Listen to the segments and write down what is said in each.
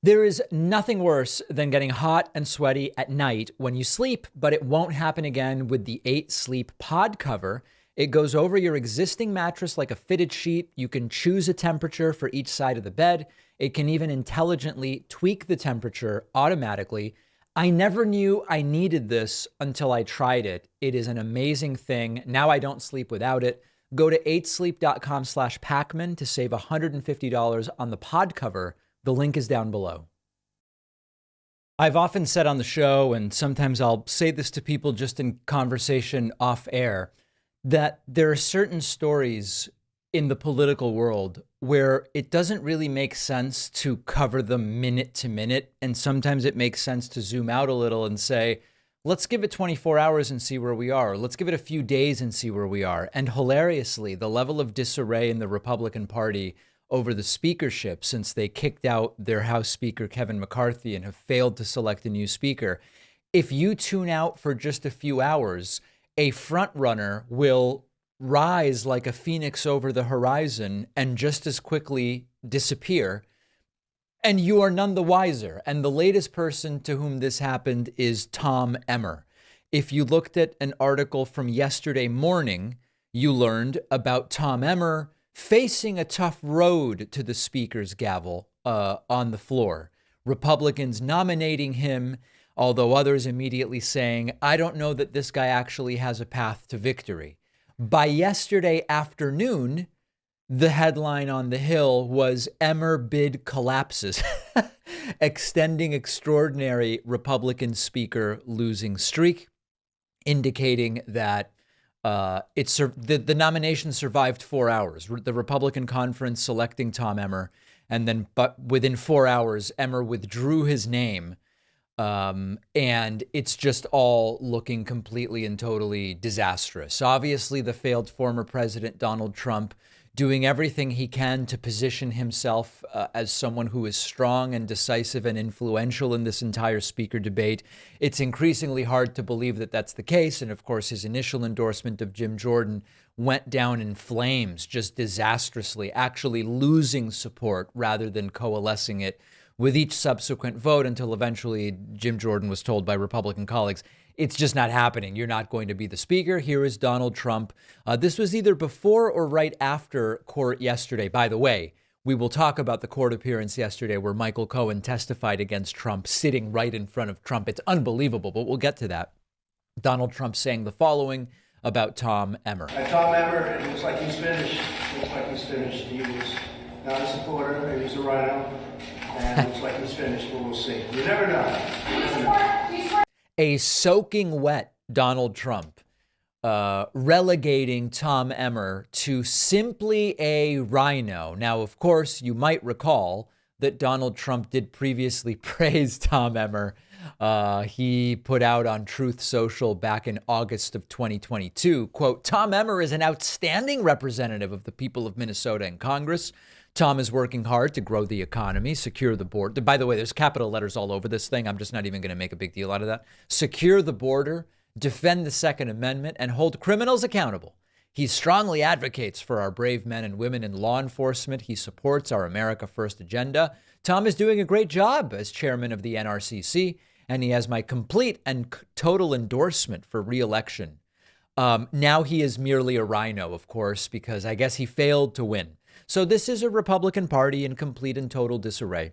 There is nothing worse than getting hot and sweaty at night when you sleep, but it won't happen again with the 8 Sleep Pod Cover. It goes over your existing mattress like a fitted sheet. You can choose a temperature for each side of the bed. It can even intelligently tweak the temperature automatically. I never knew I needed this until I tried it. It is an amazing thing. Now I don't sleep without it. Go to 8sleep.com/Pacman to save $150 on the pod cover. The link is down below. I've often said on the show, and sometimes I'll say this to people just in conversation off air, that there are certain stories in the political world where it doesn't really make sense to cover them minute to minute. And sometimes it makes sense to zoom out a little and say, let's give it 24 hours and see where we are. Let's give it a few days and see where we are. And hilariously, the level of disarray in the Republican Party over the speakership since they kicked out their House Speaker, Kevin McCarthy, and have failed to select a new speaker. If you tune out for just a few hours, a frontrunner will rise like a phoenix over the horizon and just as quickly disappear. And you are none the wiser. And the latest person to whom this happened is Tom Emmer. If you looked at an article from yesterday morning, you learned about Tom Emmer facing a tough road to the speaker's gavel on the floor. Republicans nominating him, although others immediately saying, I don't know that this guy actually has a path to victory. By yesterday afternoon, the headline on the Hill was Emmer bid collapses, extending extraordinary Republican speaker losing streak, indicating that the nomination survived 4 hours. The Republican conference selecting Tom Emmer, and then but within 4 hours, Emmer withdrew his name. And it's just all looking completely and totally disastrous. Obviously, the failed former president, Donald Trump, doing everything he can to position himself as someone who is strong and decisive and influential in this entire speaker debate. It's increasingly hard to believe that that's the case. And of course, his initial endorsement of Jim Jordan went down in flames, just disastrously, actually losing support rather than coalescing it with each subsequent vote until eventually Jim Jordan was told by Republican colleagues, it's just not happening. You're not going to be the speaker. Here is Donald Trump. This was either before or right after court yesterday. By the way, we will talk about the court appearance yesterday where Michael Cohen testified against Trump, sitting right in front of Trump. It's unbelievable, but we'll get to that. Donald Trump saying the following about Tom Emmer. Tom Emmer, it looks like he's finished. Looks like he's finished. He was not a supporter. He was a rhino. And it looks like he's finished, but we'll see. You never know. A soaking wet Donald Trump relegating Tom Emmer to simply a rhino. Now, of course, you might recall that Donald Trump did previously praise Tom Emmer. He put out on Truth Social back in August of 2022, quote, Tom Emmer is an outstanding representative of the people of Minnesota in Congress. Tom is working hard to grow the economy, secure the border. By the way, there's capital letters all over this thing. I'm just not even going to make a big deal out of that. Secure the border, defend the Second Amendment, and hold criminals accountable. He strongly advocates for our brave men and women in law enforcement. He supports our America First agenda. Tom is doing a great job as chairman of the NRCC, and he has my complete and total endorsement for re-election. Now he is merely a rhino, of course, because I guess he failed to win. So this is a Republican Party in complete and total disarray.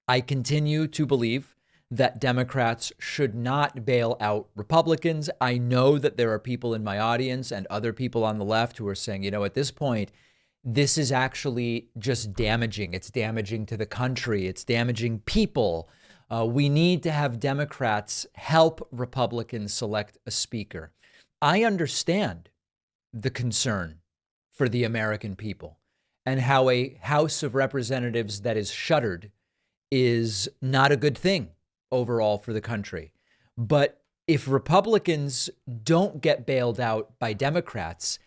I continue to believe that Democrats should not bail out Republicans. I know that there are people in my audience and other people on the left who are saying, you know, at this point, this is actually just damaging. It's damaging to the country. It's damaging people. We need to have Democrats help Republicans select a speaker. I understand the concern for the American people and how a House of Representatives that is shuttered is not a good thing overall for the country. But if Republicans don't get bailed out by Democrats,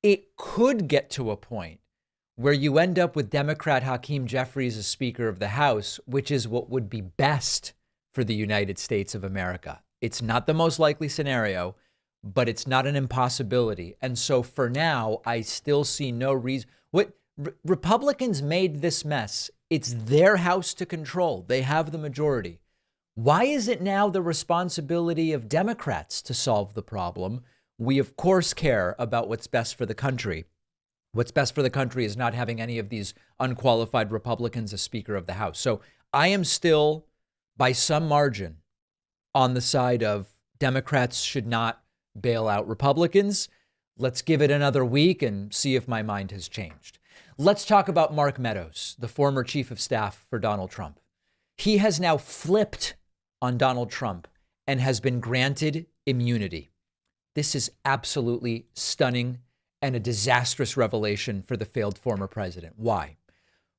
it could get to a point where you end up with Democrat Hakeem Jeffries as Speaker of the House, which is what would be best for the United States of America. It's not the most likely scenario, but it's not an impossibility. And so for now, I still see no reason. Republicans made this mess It's their house to control. They have the majority. Why is it now the responsibility of Democrats to solve the problem? We, of course, care about what's best for the country. What's best for the country is not having any of these unqualified Republicans as Speaker of the House. So I am still, by some margin, on the side of Democrats should not bail out Republicans. Let's give it another week and see if my mind has changed. Let's talk about Mark Meadows, the former chief of staff for Donald Trump. He has now flipped on Donald Trump and has been granted immunity. This is absolutely stunning and a disastrous revelation for the failed former president. Why?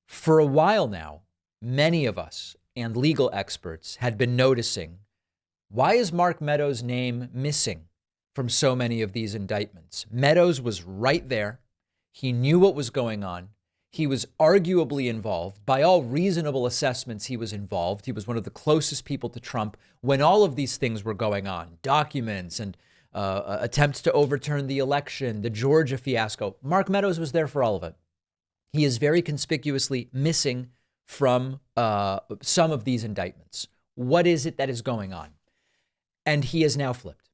For a while now, many of us and legal experts had been noticing, why is Mark Meadows' name missing from so many of these indictments? Meadows was right there. He knew what was going on. He was arguably involved. By all reasonable assessments, he was involved. He was one of the closest people to Trump when all of these things were going on, documents and attempts to overturn the election, the Georgia fiasco. Mark Meadows was there for all of it. He is very conspicuously missing from some of these indictments. What is it that is going on? And he has now flipped.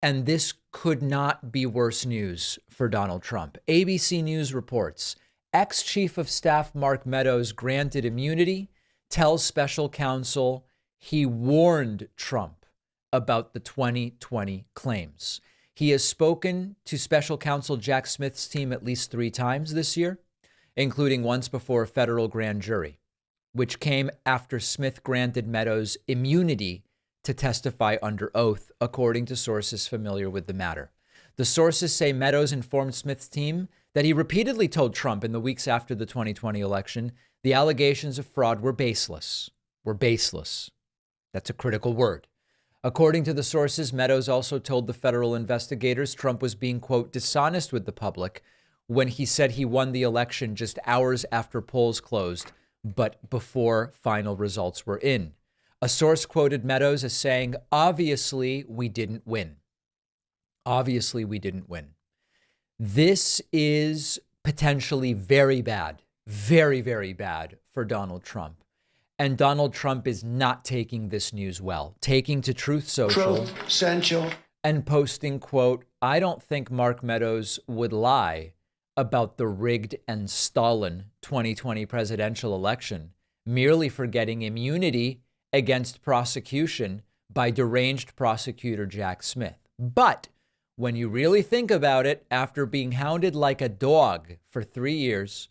And this could not be worse news for Donald Trump. ABC News reports ex-chief of staff Mark Meadows granted immunity, tells special counsel he warned Trump about the 2020 claims. He has spoken to special counsel Jack Smith's team at least 3 times this year, including once before a federal grand jury, which came after Smith granted Meadows immunity to testify under oath, according to sources familiar with the matter. The sources say Meadows informed Smith's team that he repeatedly told Trump in the weeks after the 2020 election the allegations of fraud were baseless. That's a critical word. According to the sources, Meadows also told the federal investigators Trump was being, quote, dishonest with the public when he said he won the election just hours after polls closed, but before final results were in. A source quoted Meadows as saying, obviously, we didn't win. Obviously, we didn't win. This is potentially very bad, very, very bad for Donald Trump. And Donald Trump is not taking this news well, taking to Truth Social and posting, quote, I don't think Mark Meadows would lie about the rigged and stolen 2020 presidential election merely for getting immunity against prosecution by deranged prosecutor Jack Smith. But when you really think about it, after being hounded like a dog for 3 years,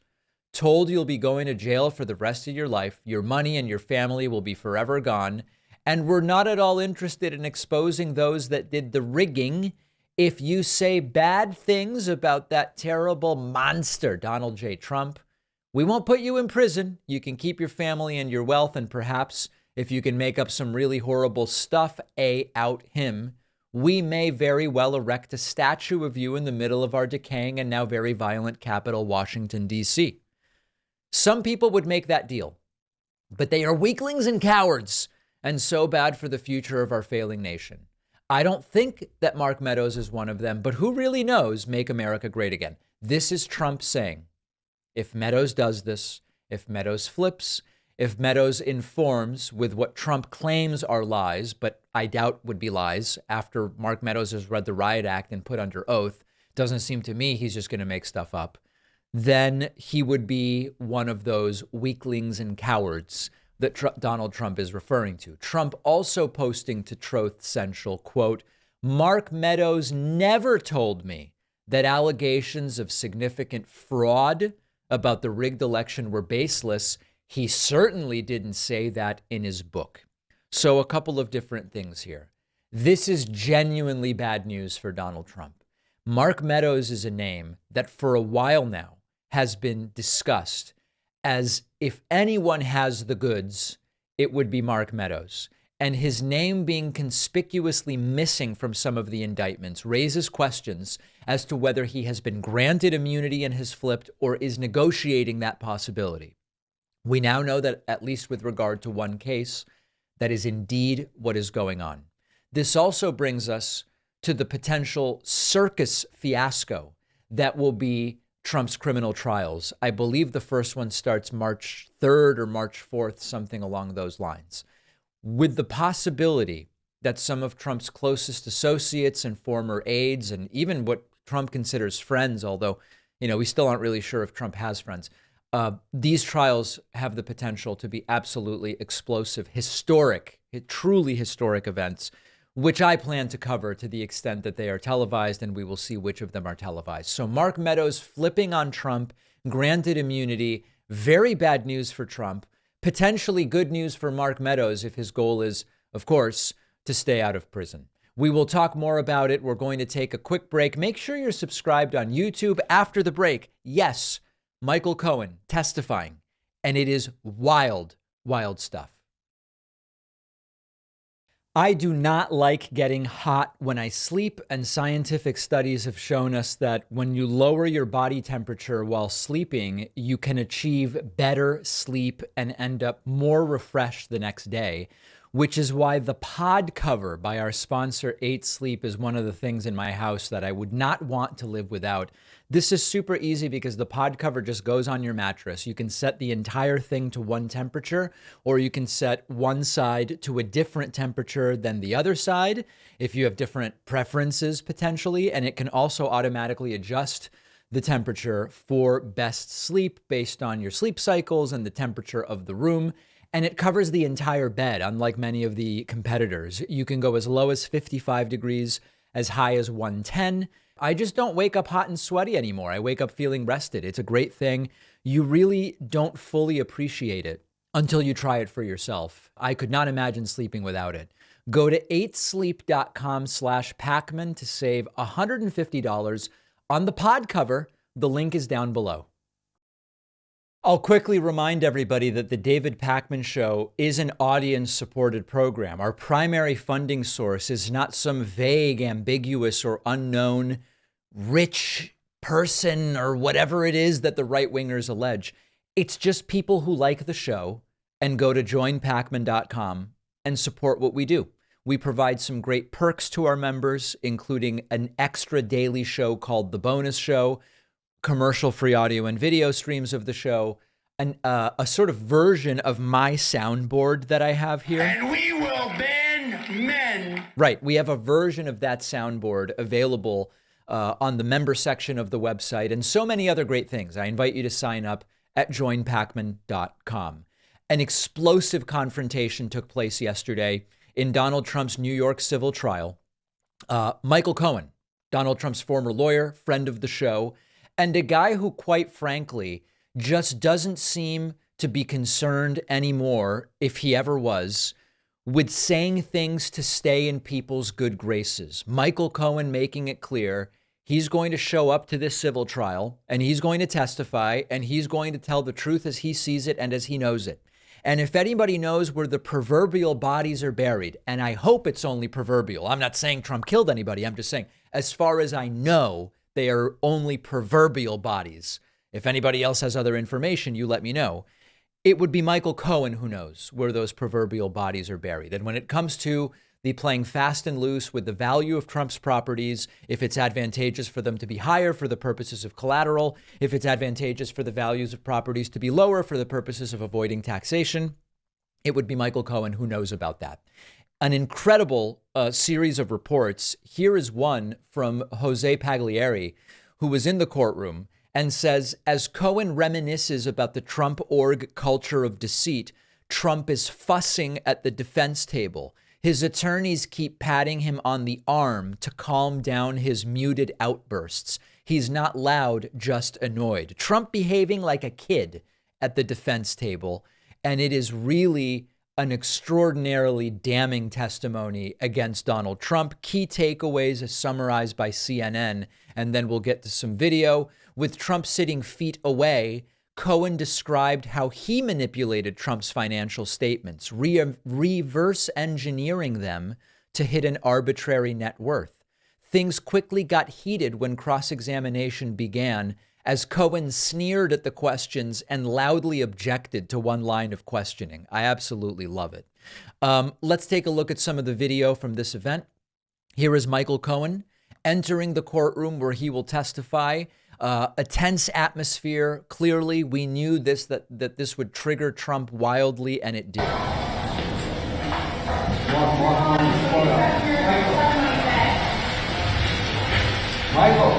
told you'll be going to jail for the rest of your life, your money and your family will be forever gone, and we're not at all interested in exposing those that did the rigging. If you say bad things about that terrible monster, Donald J. Trump, we won't put you in prison. You can keep your family and your wealth, and perhaps if you can make up some really horrible stuff out him, we may very well erect a statue of you in the middle of our decaying and now very violent capital, Washington, D.C. Some people would make that deal, but they are weaklings and cowards and so bad for the future of our failing nation. I don't think that Mark Meadows is one of them, but who really knows? Make America great again. This is Trump saying, if Meadows does this, if Meadows flips, if Meadows informs with what Trump claims are lies, but I doubt would be lies after Mark Meadows has read the Riot Act and put under oath, doesn't seem to me he's just going to make stuff up, then he would be one of those weaklings and cowards that Donald Trump is referring to. Trump also posting to Truth Central, quote, Mark Meadows never told me that allegations of significant fraud about the rigged election were baseless. He certainly didn't say that in his book. So a couple of different things here. This is genuinely bad news for Donald Trump. Mark Meadows is a name that for a while now has been discussed as if anyone has the goods, it would be Mark Meadows. And his name being conspicuously missing from some of the indictments raises questions as to whether he has been granted immunity and has flipped or is negotiating that possibility. We now know that, at least with regard to one case, that is indeed what is going on. This also brings us to the potential circus fiasco that will be Trump's criminal trials. I believe the first one starts March 3rd or March 4th, something along those lines, with the possibility that some of Trump's closest associates and former aides, and even what Trump considers friends, although, we still aren't really sure if Trump has friends, these trials have the potential to be absolutely explosive, historic, truly historic events, which I plan to cover to the extent that they are televised, and we will see which of them are televised. So Mark Meadows flipping on Trump, granted immunity, very bad news for Trump, potentially good news for Mark Meadows if his goal is, of course, to stay out of prison. We will talk more about it. We're going to take a quick break. Make sure you're subscribed on YouTube. After the break, yes, Michael Cohen testifying, and it is wild, wild stuff. I do not like getting hot when I sleep, and scientific studies have shown us that when you lower your body temperature while sleeping, you can achieve better sleep and end up more refreshed the next day, which is why the pod cover by our sponsor 8 Sleep is one of the things in my house that I would not want to live without. This is super easy because the pod cover just goes on your mattress. You can set the entire thing to one temperature, or you can set one side to a different temperature than the other side if you have different preferences potentially. And it can also automatically adjust the temperature for best sleep based on your sleep cycles and the temperature of the room. And it covers the entire bed, unlike many of the competitors. You can go as low as 55 degrees, as high as 110. I just don't wake up hot and sweaty anymore. I wake up feeling rested. It's a great thing. You really don't fully appreciate it until you try it for yourself. I could not imagine sleeping without it. Go to 8sleep.com/Pacman to save $150 on the pod cover. The link is down below. I'll quickly remind everybody that the David Pakman Show is an audience-supported program. Our primary funding source is not some vague, ambiguous, or unknown rich person or whatever it is that the right-wingers allege. It's just people who like the show and go to joinpacman.com and support what we do. We provide some great perks to our members, including an extra daily show called The Bonus Show, commercial-free audio and video streams of the show, a sort of version of my soundboard that I have here. And we will ban men. Right. We have a version of that soundboard available on the member section of the website, and so many other great things. I invite you to sign up at joinpacman.com. An explosive confrontation took place yesterday in Donald Trump's New York civil trial. Michael Cohen, Donald Trump's former lawyer, friend of the show, and a guy who, quite frankly, just doesn't seem to be concerned anymore, if he ever was, with saying things to stay in people's good graces. Michael Cohen making it clear he's going to show up to this civil trial, and he's going to testify, and he's going to tell the truth as he sees it and as he knows it. And if anybody knows where the proverbial bodies are buried, and I hope it's only proverbial, I'm not saying Trump killed anybody, I'm just saying, as far as I know, they are only proverbial bodies. If anybody else has other information, you let me know. It would be Michael Cohen who knows where those proverbial bodies are buried. And when it comes to the playing fast and loose with the value of Trump's properties, if it's advantageous for them to be higher for the purposes of collateral, if it's advantageous for the values of properties to be lower for the purposes of avoiding taxation, it would be Michael Cohen who knows about that. An incredible series of reports. Here is one from Jose Pagliari, who was in the courtroom, and says, as Cohen reminisces about the Trump org culture of deceit, Trump is fussing at the defense table. His attorneys keep patting him on the arm to calm down his muted outbursts. He's not loud, just annoyed. Trump behaving like a kid at the defense table. And it is really an extraordinarily damning testimony against Donald Trump. Key takeaways as summarized by CNN, and then we'll get to some video. With Trump sitting feet away, Cohen described how he manipulated Trump's financial statements, reverse engineering them to hit an arbitrary net worth. Things quickly got heated when cross-examination began, as Cohen sneered at the questions and loudly objected to one line of questioning. I absolutely love it. Let's take a look at some of the video from this event. Here is Michael Cohen entering the courtroom where he will testify. A tense atmosphere. Clearly, we knew that this would trigger Trump wildly, and it did. Michael,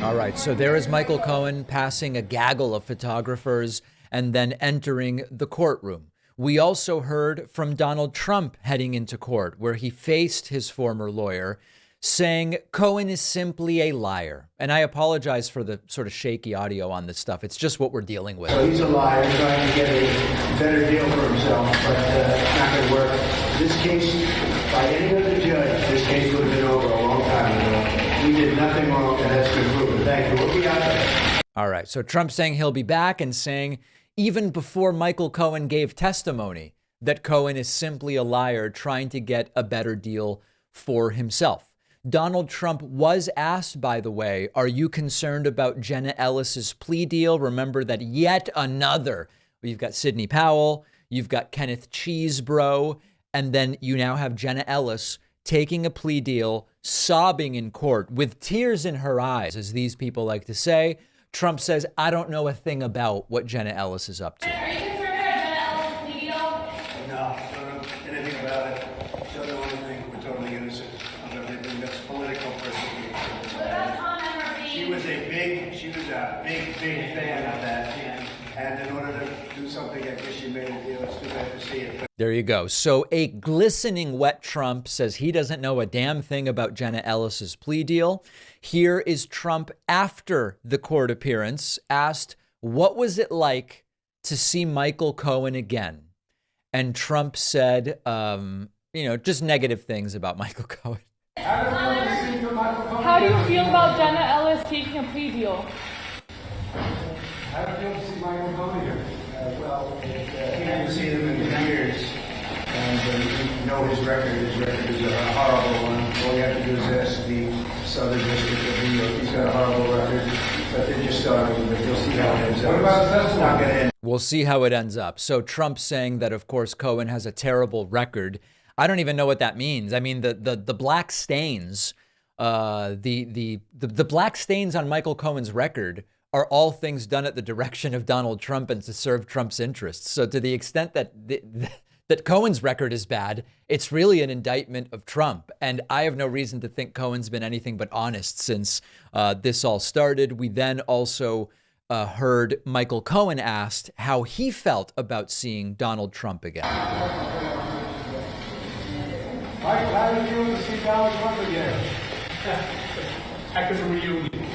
all right, so there is Michael Cohen passing a gaggle of photographers and then entering the courtroom. We also heard from Donald Trump heading into court, where he faced his former lawyer, saying Cohen is simply a liar. And I apologize for the sort of shaky audio on this stuff. It's just what we're dealing with. So he's a liar, trying to get a better deal for himself, but it's not going to work. This case, by any other judge, this case would have been over a long time ago. We did nothing wrong, and that's been proven. Thank you. We'll be out there. All right, so Trump saying he'll be back and saying even before Michael Cohen gave testimony that Cohen is simply a liar trying to get a better deal for himself. Donald Trump was asked, by the way, are you concerned about Jenna Ellis's plea deal? Remember that yet another, you've got Sidney Powell, you've got Kenneth Cheesebro, and then you now have Jenna Ellis taking a plea deal, sobbing in court with tears in her eyes, as these people like to say. Trump says, I don't know a thing about what Jenna Ellis is up to. Are you concerned about Jenna Ellis' plea deal? No, I don't know anything about it. Don't know anything. We're totally innocent of everything. That's political persecution. What about Tom Emmer being... She was a big fan of that. And in order to do something, I guess she made a deal. It's too bad to see it. There you go. So a glistening wet Trump says he doesn't know a damn thing about Jenna Ellis's plea deal. Here is Trump after the court appearance, asked, what was it like to see Michael Cohen again? And Trump said, just negative things about Michael Cohen. How do you feel about Jenna Ellis taking a plea deal? How do you feel to see Michael Cohen here? He hadn't seen him in years. And you know his record. His record is a horrible one. All you have to do is ask the Southern District of New York. He's got a horrible record. But they're just starting. But you'll see how it ends up. What about It's not going to end. We'll see how it ends up. So Trump saying that, of course, Cohen has a terrible record. I don't even know what that means. I mean, the black stains, the black stains on Michael Cohen's record are all things done at the direction of Donald Trump and to serve Trump's interests. So to the extent that that Cohen's record is bad, it's really an indictment of Trump. And I have no reason to think Cohen's been anything but honest since this all started. We then also heard Michael Cohen asked how he felt about seeing Donald Trump again. Michael, how do you feel to see Donald Trump again? Heck of a reunion.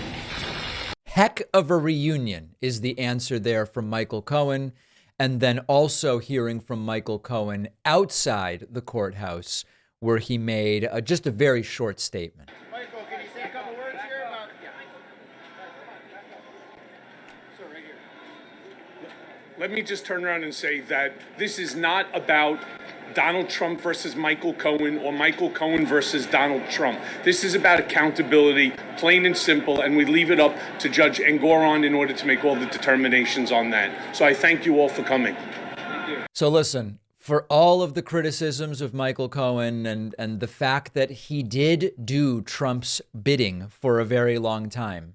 Heck of a reunion is the answer there from Michael Cohen. And then also hearing from Michael Cohen outside the courthouse, where he made just a very short statement. Michael, can you say a couple words here about... right here. Let me just turn around and say that this is not about Donald Trump versus Michael Cohen or Michael Cohen versus Donald Trump. This is about accountability, plain and simple, and we leave it up to Judge Engoron in order to make all the determinations on that. So I thank you all for coming. Thank you. So listen, for all of the criticisms of Michael Cohen and the fact that he did do Trump's bidding for a very long time,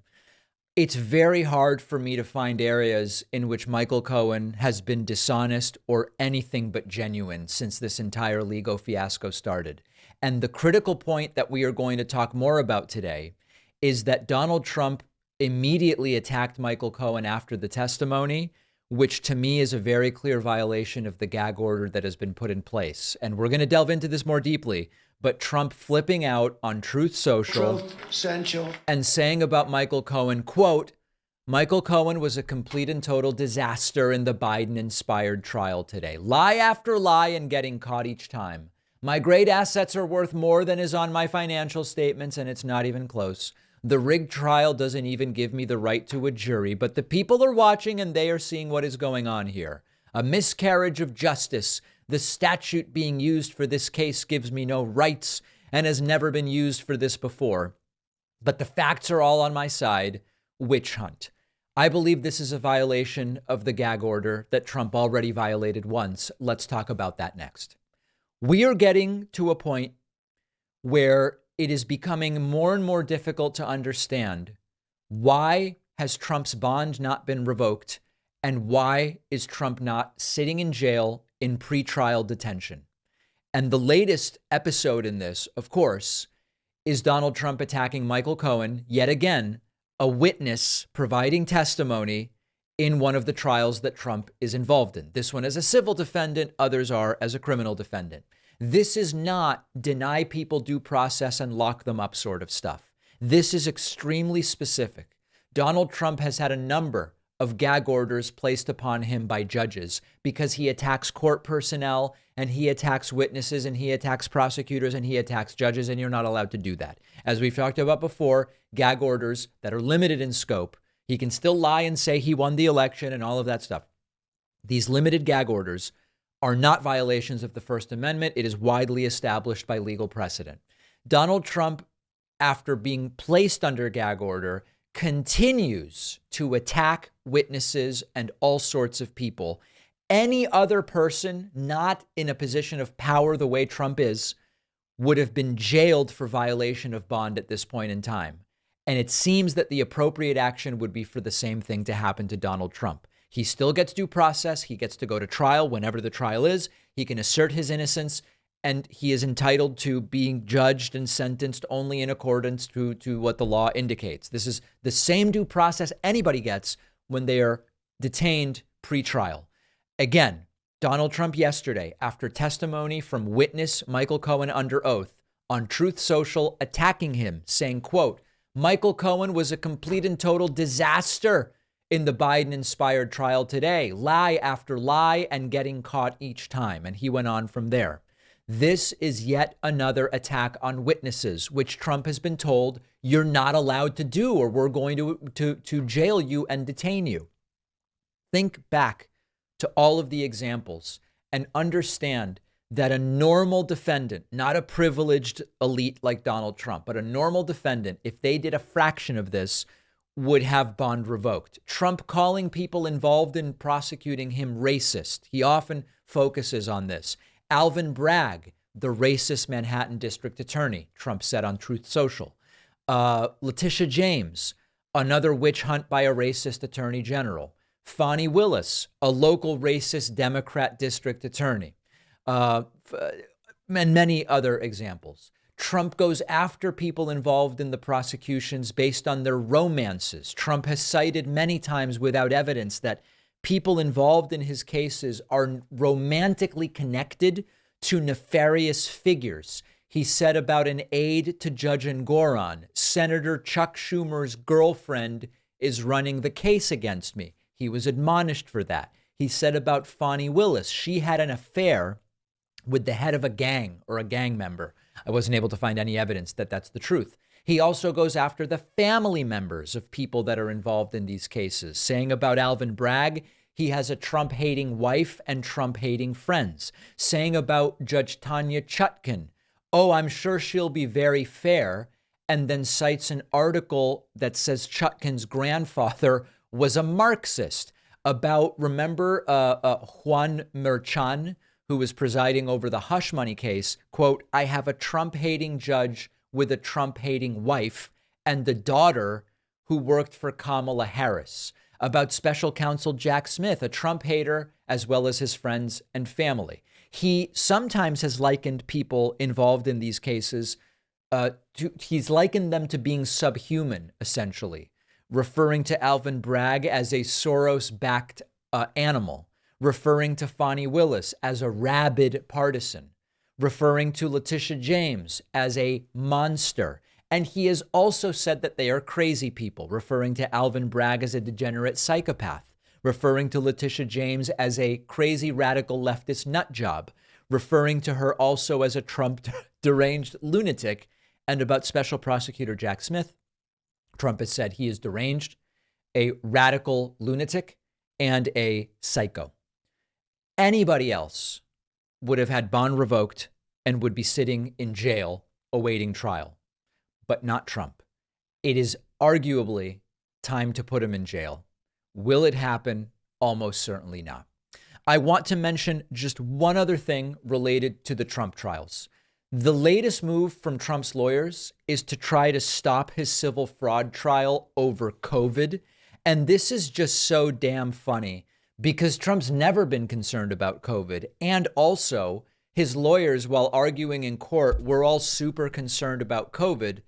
it's very hard for me to find areas in which Michael Cohen has been dishonest or anything but genuine since this entire legal fiasco started. And the critical point that we are going to talk more about today is that Donald Trump immediately attacked Michael Cohen after the testimony, which to me is a very clear violation of the gag order that has been put in place. And we're going to delve into this more deeply. But Trump flipping out on Truth Social and saying about Michael Cohen, quote, Michael Cohen was a complete and total disaster in the Biden-inspired trial today. Lie after lie and getting caught each time. My great assets are worth more than is on my financial statements, and it's not even close. The rigged trial doesn't even give me the right to a jury, but the people are watching and they are seeing what is going on here. A miscarriage of justice. The statute being used for this case gives me no rights and has never been used for this before. But the facts are all on my side. Witch hunt. I believe this is a violation of the gag order that Trump already violated once. Let's talk about that next. We are getting to a point where it is becoming more and more difficult to understand why has Trump's bond not been revoked and why is Trump not sitting in jail in pretrial detention. And the latest episode in this, of course, is Donald Trump attacking Michael Cohen, yet again, a witness providing testimony in one of the trials that Trump is involved in. This one as a civil defendant, others are as a criminal defendant. This is not deny people due process and lock them up sort of stuff. This is extremely specific. Donald Trump has had a number of gag orders placed upon him by judges because he attacks court personnel and he attacks witnesses and he attacks prosecutors and he attacks judges, and you're not allowed to do that. As we've talked about before, gag orders that are limited in scope. He can still lie and say he won the election and all of that stuff. These limited gag orders are not violations of the First Amendment. It is widely established by legal precedent. Donald Trump, after being placed under gag order, continues to attack witnesses and all sorts of people. Any other person not in a position of power the way Trump is would have been jailed for violation of bond at this point in time. And it seems that the appropriate action would be for the same thing to happen to Donald Trump. He still gets due process. He gets to go to trial whenever the trial is. He can assert his innocence, and he is entitled to being judged and sentenced only in accordance to what the law indicates. This is the same due process anybody gets when they are detained pre-trial. Again, Donald Trump yesterday, after testimony from witness Michael Cohen under oath on Truth Social, attacking him, saying, quote, Michael Cohen was a complete and total disaster in the Biden-inspired trial today, lie after lie and getting caught each time. And he went on from there. This is yet another attack on witnesses, which Trump has been told you're not allowed to do, or we're going to jail you and detain you. Think back to all of the examples and understand that a normal defendant, not a privileged elite like Donald Trump, but a normal defendant, if they did a fraction of this, would have bond revoked. Trump calling people involved in prosecuting him racist. He often focuses on this. Alvin Bragg, the racist Manhattan district attorney, Trump said on Truth Social. Letitia James, another witch hunt by a racist attorney general. Fani Willis, a local racist Democrat district attorney. And many other examples. Trump goes after people involved in the prosecutions based on their romances. Trump has cited many times without evidence that people involved in his cases are romantically connected to nefarious figures. He said about an aide to Judge Engoron, Senator Chuck Schumer's girlfriend is running the case against me. He was admonished for that. He said about Fani Willis, she had an affair with the head of a gang or a gang member. I wasn't able to find any evidence that that's the truth. He also goes after the family members of people that are involved in these cases, saying about Alvin Bragg, he has a Trump-hating wife and Trump-hating friends. Saying about Judge Tanya Chutkan, oh, I'm sure she'll be very fair, and then cites an article that says Chutkan's grandfather was a Marxist. About, remember, Juan Merchan, who was presiding over the hush money case, quote, I have a Trump-hating judge with a Trump-hating wife and the daughter who worked for Kamala Harris. About special counsel Jack Smith, a Trump hater, as well as his friends and family. He sometimes has likened people involved in these cases, he's likened them to being subhuman, essentially, referring to Alvin Bragg as a Soros-backed animal, referring to Fani Willis as a rabid partisan, referring to Letitia James as a monster. And he has also said that they are crazy people, referring to Alvin Bragg as a degenerate psychopath, referring to Letitia James as a crazy radical leftist nut job, referring to her also as a Trump deranged lunatic. And about Special Prosecutor Jack Smith, Trump has said he is deranged, a radical lunatic, and a psycho. Anybody else would have had bond revoked and would be sitting in jail awaiting trial, but not Trump. It is arguably time to put him in jail. Will it happen? Almost certainly not. I want to mention just one other thing related to the Trump trials. The latest move from Trump's lawyers is to try to stop his civil fraud trial over COVID. And this is just so damn funny because Trump's never been concerned about COVID. And also, his lawyers, while arguing in court, were all super concerned about COVID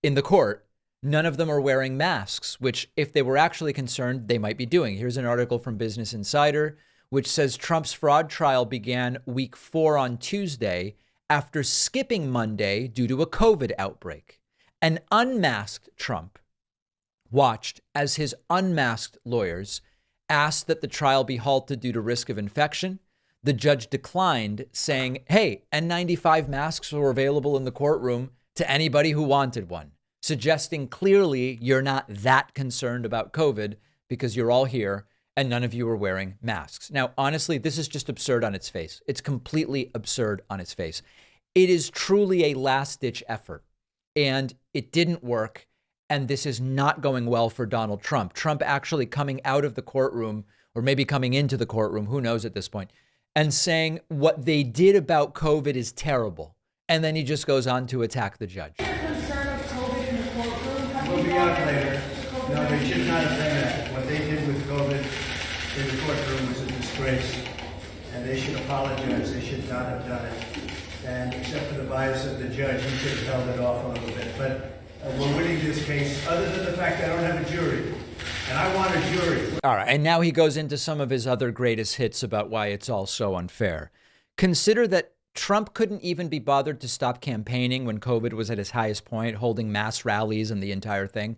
in the court. None of them are wearing masks, which if they were actually concerned, they might be doing. Here's an article from Business Insider, which says Trump's fraud trial began week 4 on Tuesday after skipping Monday due to a COVID outbreak. An unmasked Trump watched as his unmasked lawyers asked that the trial be halted due to risk of infection. The judge declined, saying, hey, N95 masks were available in the courtroom to anybody who wanted one, suggesting clearly you're not that concerned about COVID because you're all here and none of you are wearing masks. Now, honestly, this is just absurd on its face. It's completely absurd on its face. It is truly a last-ditch effort, and it didn't work, and this is not going well for Donald Trump. Trump actually coming out of the courtroom, or maybe coming into the courtroom, who knows at this point, and saying what they did about COVID is terrible. And then he just goes on to attack the judge. We'll be out later. No, they should not have done that. What they did with COVID in the courtroom was a disgrace, and they should apologize. They should not have done it. And except for the bias of the judge, he should have held it off a little bit. But we're winning this case, other than the fact I don't have a jury. And I want a jury. All right. And now he goes into some of his other greatest hits about why it's all so unfair. Consider that Trump couldn't even be bothered to stop campaigning when COVID was at its highest point, holding mass rallies and the entire thing.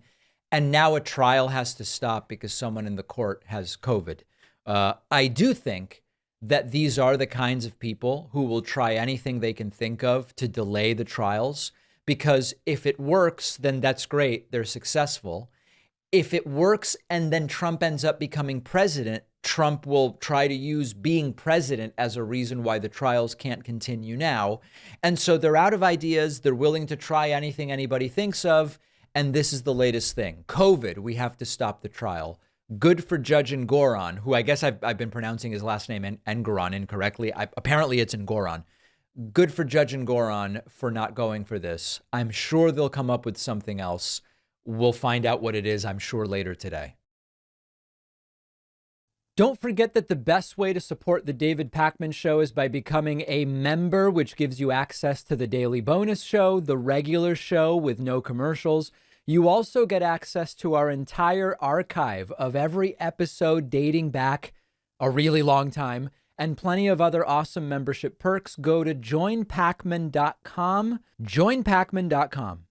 And now a trial has to stop because someone in the court has COVID. I do think that these are the kinds of people who will try anything they can think of to delay the trials, because if it works, then that's great. They're successful. If it works and then Trump ends up becoming president, Trump will try to use being president as a reason why the trials can't continue now. And so they're out of ideas. They're willing to try anything anybody thinks of. And this is the latest thing. COVID, we have to stop the trial. Good for Judge Engoron, who I guess I've been pronouncing his last name Engoron incorrectly. Apparently it's Engoron. Good for Judge Engoron for not going for this. I'm sure they'll come up with something else. We'll find out what it is, I'm sure, later today. Don't forget that the best way to support the David Pakman Show is by becoming a member, which gives you access to the daily bonus show, the regular show with no commercials. You also get access to our entire archive of every episode dating back a really long time and plenty of other awesome membership perks. Go to joinpakman.com, joinpakman.com.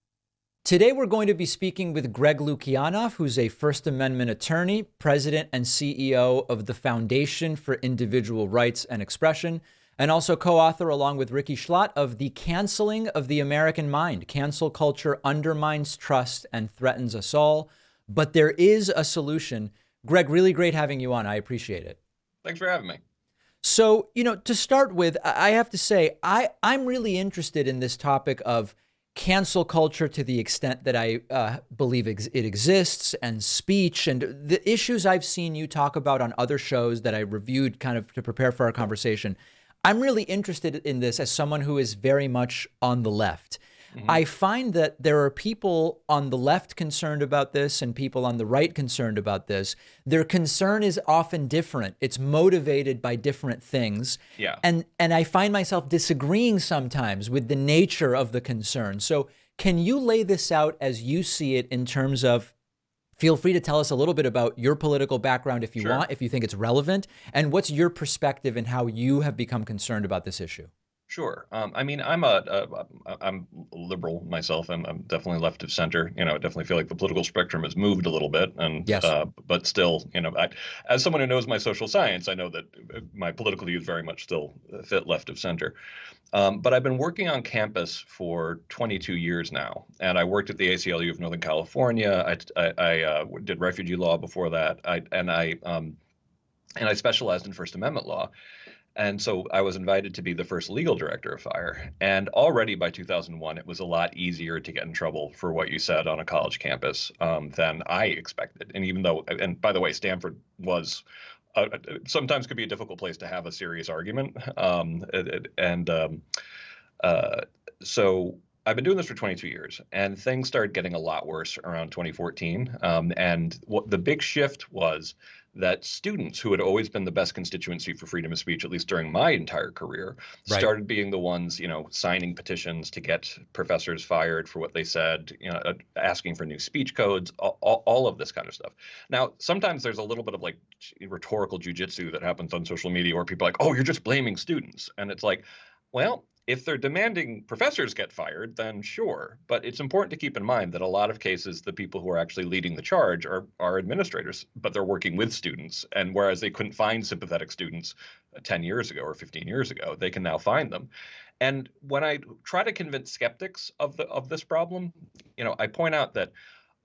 Today, we're going to be speaking with Greg Lukianoff, who's a First Amendment attorney, president and CEO of the Foundation for Individual Rights and Expression, and also co-author, along with Ricky Schlott, of The Canceling of the American Mind. Cancel culture undermines trust and threatens us all, but there is a solution. Greg, really great having you on. I appreciate it. Thanks for having me. So, to start with, I have to say, I'm really interested in this topic of cancel culture to the extent that I believe it exists, and speech, and the issues I've seen you talk about on other shows that I reviewed kind of to prepare for our conversation. I'm really interested in this as someone who is very much on the left. Mm-hmm. I find that there are people on the left concerned about this and people on the right concerned about this. Their concern is often different. It's motivated by different things. Yeah. And I find myself disagreeing sometimes with the nature of the concern. So can you lay this out as you see it in terms of, feel free to tell us a little bit about your political background if you want, if you think it's relevant, and what's your perspective and how you have become concerned about this issue? Sure. I mean, I'm liberal myself. I'm definitely left of center. I definitely feel like the political spectrum has moved a little bit, and yes. But still, as someone who knows my social science, I know that my political views very much still fit left of center. But I've been working on campus for 22 years now, and I worked at the ACLU of Northern California. I did refugee law before that, and I specialized in First Amendment law. And so I was invited to be the first legal director of FIRE. And already by 2001, it was a lot easier to get in trouble for what you said on a college campus than I expected. And even though, and by the way, Stanford was sometimes could be a difficult place to have a serious argument. So I've been doing this for 22 years, and things started getting a lot worse around 2014. And what the big shift was that students, who had always been the best constituency for freedom of speech, at least during my entire career, started being the ones, signing petitions to get professors fired for what they said, asking for new speech codes, all of this kind of stuff. Now, sometimes there's a little bit of like rhetorical jujitsu that happens on social media where people are like, oh, you're just blaming students. And it's like, well, if they're demanding professors get fired, then sure. But it's important to keep in mind that a lot of cases, the people who are actually leading the charge are administrators, but they're working with students. And whereas they couldn't find sympathetic students 10 years ago or 15 years ago, they can now find them. And when I try to convince skeptics of this problem, I point out that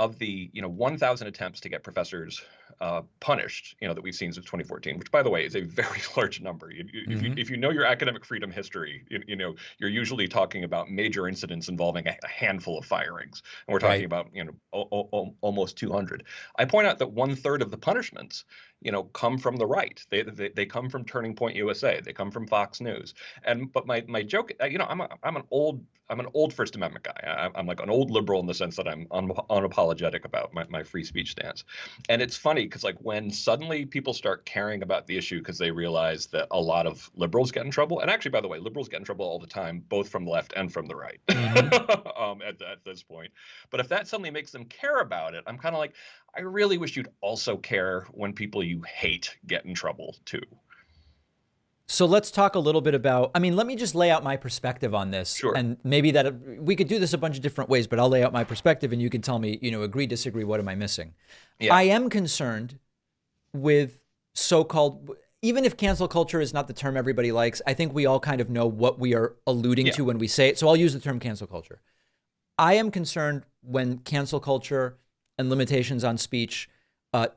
of the 1,000 attempts to get professors punished, that we've seen since 2014, which, by the way, is a very large number. If you know your academic freedom history, you're usually talking about major incidents involving a handful of firings, and we're talking about almost 200. I point out that 1/3 of the punishments, come from the right. They come from Turning Point USA. They come from Fox News. But my joke, I'm an old First Amendment guy. I'm like an old liberal in the sense that I'm unapologetic about my free speech stance. And it's funny because like when suddenly people start caring about the issue because they realize that a lot of liberals get in trouble. And actually, by the way, liberals get in trouble all the time, both from the left and from the right at this point. But if that suddenly makes them care about it, I'm kind of like, I really wish you'd also care when people you hate get in trouble too. So let's talk a little bit about, let me just lay out my perspective on this. Sure. And maybe that we could do this a bunch of different ways, but I'll lay out my perspective and you can tell me, agree, disagree, what am I missing? Yeah. I am concerned with so-called, even if cancel culture is not the term everybody likes, I think we all kind of know what we are alluding to when we say it. So I'll use the term cancel culture. I am concerned when cancel culture and limitations on speech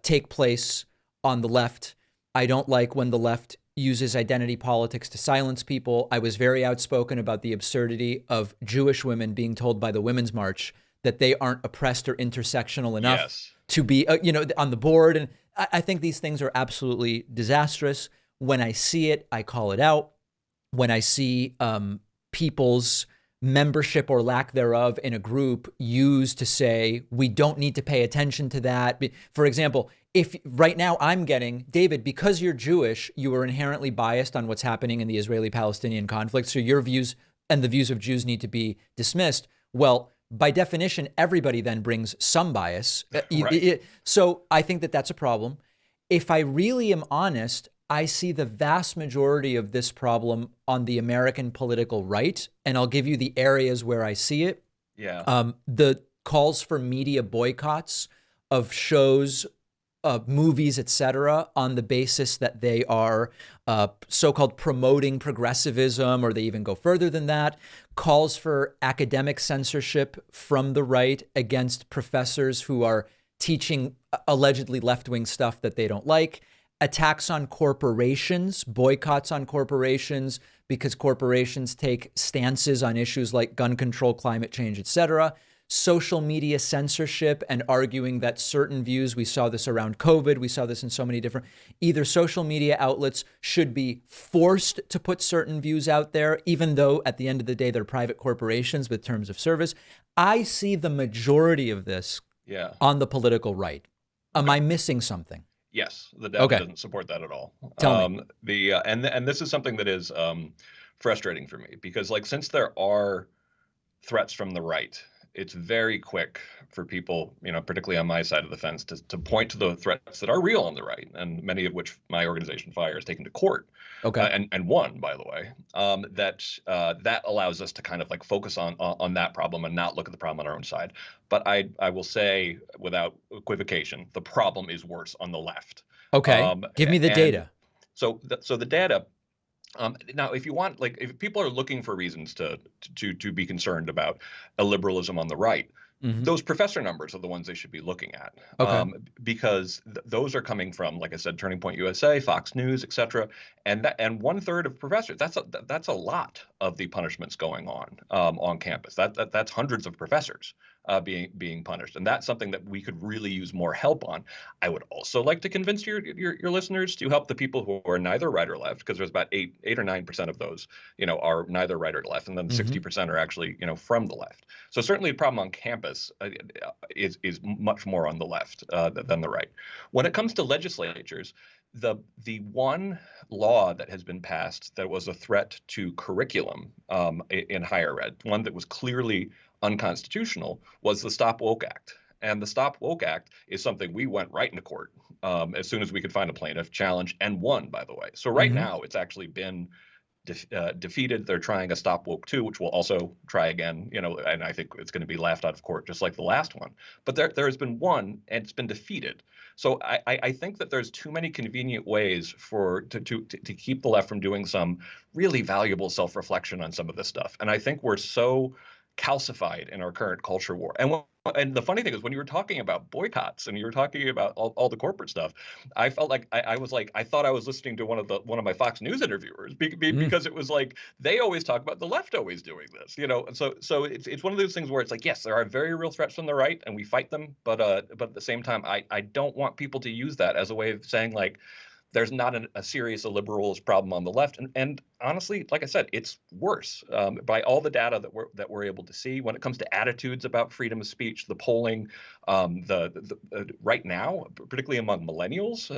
take place on the left. I don't like when the left uses identity politics to silence people. I was very outspoken about the absurdity of Jewish women being told by the Women's March that they aren't oppressed or intersectional enough to be, on the board. And I think these things are absolutely disastrous. When I see it, I call it out. When I see people's membership or lack thereof in a group used to say, we don't need to pay attention to that. For example, if right now I'm getting, David, because you're Jewish, you are inherently biased on what's happening in the Israeli-Palestinian conflict. So your views and the views of Jews need to be dismissed. Well, by definition, everybody then brings some bias. Right. So I think that that's a problem. If I really am honest, I see the vast majority of this problem on the American political right, and I'll give you the areas where I see it. Yeah. The calls for media boycotts of shows, movies, etc., on the basis that they are so-called promoting progressivism, or they even go further than that. Calls for academic censorship from the right against professors who are teaching allegedly left-wing stuff that they don't like. Attacks on corporations, boycotts on corporations because corporations take stances on issues like gun control, climate change, etc. Social media censorship and arguing that certain views, we saw this around COVID, we saw this in so many different, either social media outlets should be forced to put certain views out there, even though at the end of the day, they're private corporations with terms of service. I see the majority of this on the political right. Am I missing something? Yes, the data doesn't support that at all. Tell me. And this is something that is frustrating for me because, like, since there are threats from the right, it's very quick for people, particularly on my side of the fence, to point to the threats that are real on the right, and many of which my organization FIRE has taken to court. And won, by the way. That allows us to kind of like focus on that problem and not look at the problem on our own side. But I will say without equivocation, the problem is worse on the left. Okay, give me the data. So the data. Now, if you want, like, if people are looking for reasons to be concerned about illiberalism on the right, those professor numbers are the ones they should be looking at, because those are coming from, like I said, Turning Point USA, Fox News, et cetera, and 1/3 of professors. That's a lot of the punishments going on campus. That's hundreds of professors being punished. And that's something that we could really use more help on. I would also like to convince your listeners to help the people who are neither right or left, because there's about 8 or 9% of those, are neither right or left, and then 60% are actually, from the left. So certainly the problem on campus is much more on the left than the right. When it comes to legislatures, the one law that has been passed that was a threat to curriculum in higher ed, one that was clearly unconstitutional, was the Stop Woke Act. And the Stop Woke Act is something we went right into court as soon as we could find a plaintiff, challenged, and won, by the way. So right now it's actually been defeated. They're trying a Stop Woke 2, which will also try again, and I think it's going to be laughed out of court just like the last one. But there has been one, and it's been defeated. So I think that there's too many convenient ways to keep the left from doing some really valuable self-reflection on some of this stuff. And I think we're so calcified in our current culture war. And the funny thing is, when you were talking about boycotts and you were talking about all the corporate stuff, I felt like I thought I was listening to one of my Fox News interviewers because it was like they always talk about the left always doing this, So it's one of those things where it's like, yes, there are very real threats from the right, and we fight them, but at the same time, I don't want people to use that as a way of saying like, there's not a serious liberals problem on the left, and honestly, like I said, it's worse by all the data that we're able to see when it comes to attitudes about freedom of speech. The polling, right now, particularly among millennials,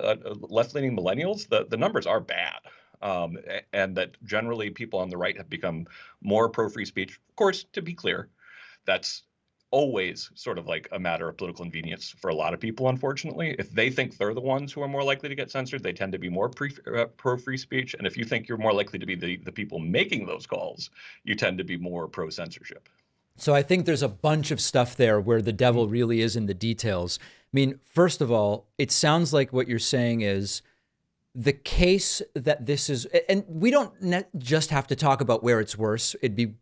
left-leaning millennials, the numbers are bad, and that generally people on the right have become more pro-free speech. Of course, to be clear, that's always sort of like a matter of political convenience for a lot of people, unfortunately. If they think they're the ones who are more likely to get censored, they tend to be more pro-free speech. And if you think you're more likely to be the people making those calls, you tend to be more pro-censorship. So I think there's a bunch of stuff there where the devil really is in the details. I mean, first of all, it sounds like what you're saying is the case that this is, and we don't just have to talk about where it's worse.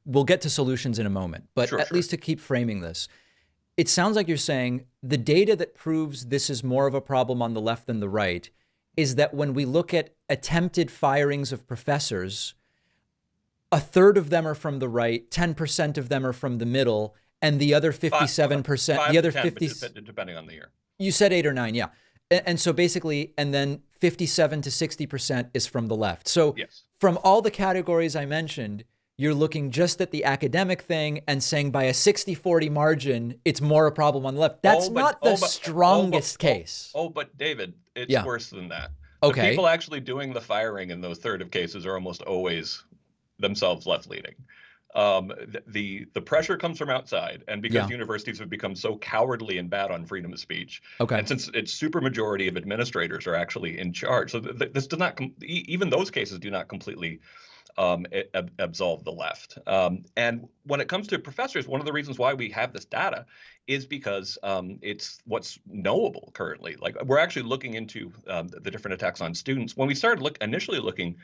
We'll get to solutions in a moment, but at least to keep framing this, it sounds like you're saying the data that proves this is more of a problem on the left than the right is that when we look at attempted firings of professors, a third of them are from the right, 10% of them are from the middle, and the other 57%, the other 50, depending on the year. You said 8 or 9, yeah. And so basically, and then 57 to 60% is from the left. So from all the categories I mentioned, you're looking just at the academic thing and saying by a 60-40 margin, it's more a problem on the left. That's not the strongest case. But David, it's worse than that. Okay. The people actually doing the firing in those third of cases are almost always themselves left-leaning. The pressure comes from outside, and because universities have become so cowardly and bad on freedom of speech, and since it's super majority of administrators are actually in charge, so this does not even those cases do not completely absolve the left. And when it comes to professors, one of the reasons why we have this data is because it's what's knowable currently. Like we're actually looking into the different attacks on students. When we started initially looking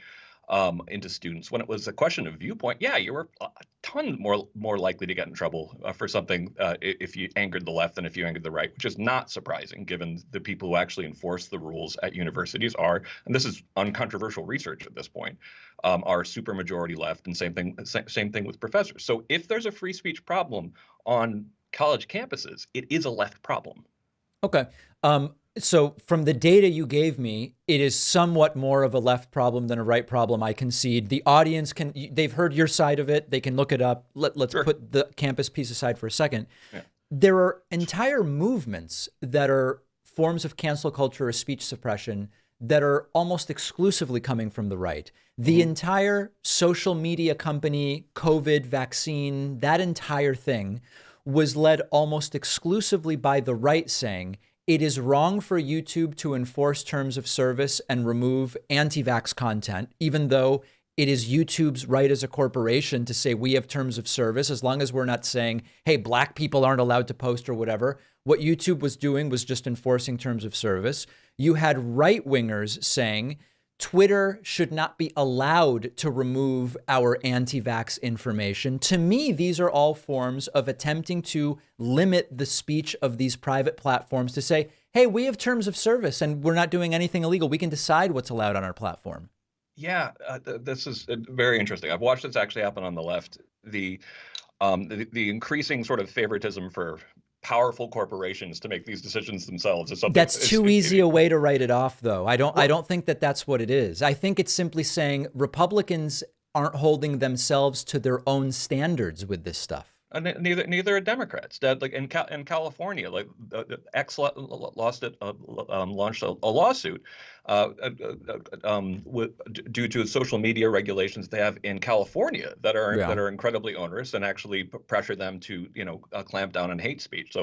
into students, when it was a question of viewpoint, you were a ton more likely to get in trouble for something if you angered the left than if you angered the right, which is not surprising given the people who actually enforce the rules at universities are, and this is uncontroversial research at this point, are super majority left, and same thing with professors. So if there's a free speech problem on college campuses, it is a left problem. Okay. So from the data you gave me, it is somewhat more of a left problem than a right problem, I concede. The audience they've heard your side of it. They can look it up. Let's put the campus piece aside for a second. Yeah. There are entire movements that are forms of cancel culture or speech suppression that are almost exclusively coming from the right. The entire social media company, COVID vaccine, that entire thing was led almost exclusively by the right saying, it is wrong for YouTube to enforce terms of service and remove anti-vax content, even though it is YouTube's right as a corporation to say we have terms of service, as long as we're not saying, hey, black people aren't allowed to post or whatever. What YouTube was doing was just enforcing terms of service. You had right-wingers saying Twitter should not be allowed to remove our anti-vax information. To me, these are all forms of attempting to limit the speech of these private platforms to say, hey, we have terms of service and we're not doing anything illegal. We can decide what's allowed on our platform. Yeah, this is very interesting. I've watched this actually happen on the left. the increasing sort of favoritism for powerful corporations to make these decisions themselves is something That's too easy a way to write it off, though. I don't think that that's what it is. I think it's simply saying Republicans aren't holding themselves to their own standards with this stuff. Neither are Democrats. That, like in California, like X launched a lawsuit due to social media regulations they have in California that are incredibly onerous and actually pressure them to clamp down on hate speech.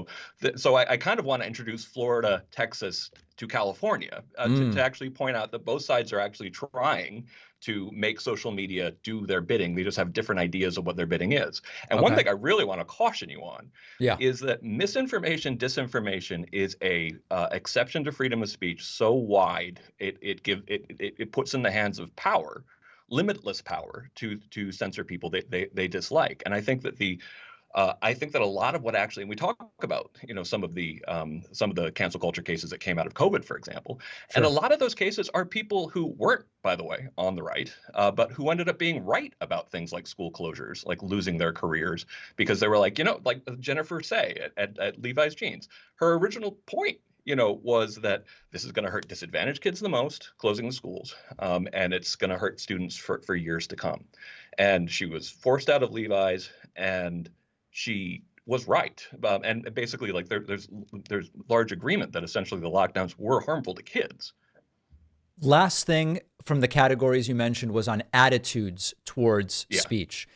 So I kind of want to introduce Florida, Texas to California to actually point out that both sides are actually trying to make social media do their bidding. They just have different ideas of what their bidding is. And one thing I really want to caution you on is that misinformation, disinformation is a exception to freedom of speech so wide it puts in the hands of power, limitless power, to censor people they dislike. And I think that I think that a lot of what actually, and we talk about, some of the cancel culture cases that came out of COVID, for example, and a lot of those cases are people who weren't, by the way, on the right, but who ended up being right about things like school closures, like losing their careers because they were like Jennifer Say at Levi's Jeans. Her original point, was that this is going to hurt disadvantaged kids the most, closing the schools, and it's going to hurt students for years to come. And she was forced out of Levi's, and she was right. And basically, like there's large agreement that essentially the lockdowns were harmful to kids. Last thing from the categories you mentioned was on attitudes towards speech.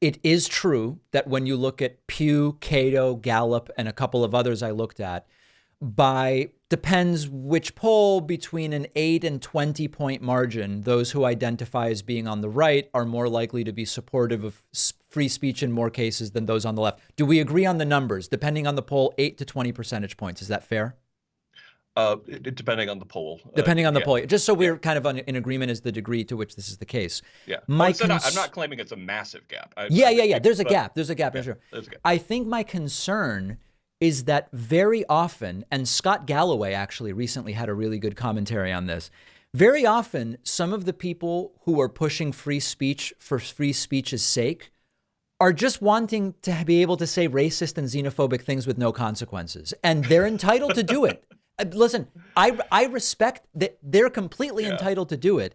It is true that when you look at Pew, Cato, Gallup, and a couple of others I looked at, depends which poll, between an 8 and 20 point margin, those who identify as being on the right are more likely to be supportive of free speech in more cases than those on the left. Do we agree on the numbers? Depending on the poll, 8 to 20 percentage points. Is that fair? Depending on the poll. Depending on the poll. Just so we're kind of in agreement as the degree to which this is the case. Yeah. I'm not claiming it's a massive gap. There's a gap. There's a gap. There's a gap. I think my concern is that very often, and Scott Galloway actually recently had a really good commentary on this, very often some of the people who are pushing free speech for free speech's sake are just wanting to be able to say racist and xenophobic things with no consequences. And they're entitled to do it. Listen, I respect that they're completely entitled to do it.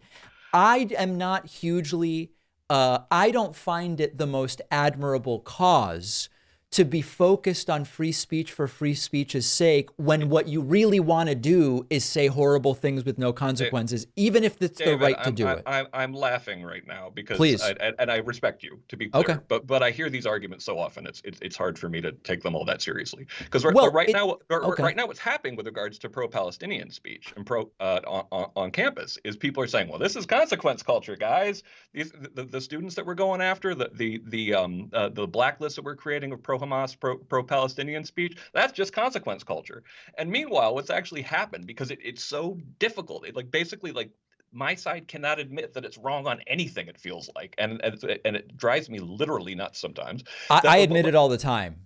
I am not hugely, I don't find it the most admirable cause to be focused on free speech for free speech's sake when what you really want to do is say horrible things with no consequences, even if it's the right to do it. I'm laughing right now because Please. And I respect you, to be clear. Okay. But I hear these arguments so often it's hard for me to take them all that seriously. Because right now what's happening with regards to pro-Palestinian speech and on campus is people are saying, well, this is consequence culture, guys. The students that we're going after, the blacklist that we're creating of pro-Hamas, pro-Palestinian speech, that's just consequence culture. And meanwhile, what's actually happened, because it's so difficult, basically my side cannot admit that it's wrong on anything, it feels like. And it drives me literally nuts sometimes. I admit it all the time.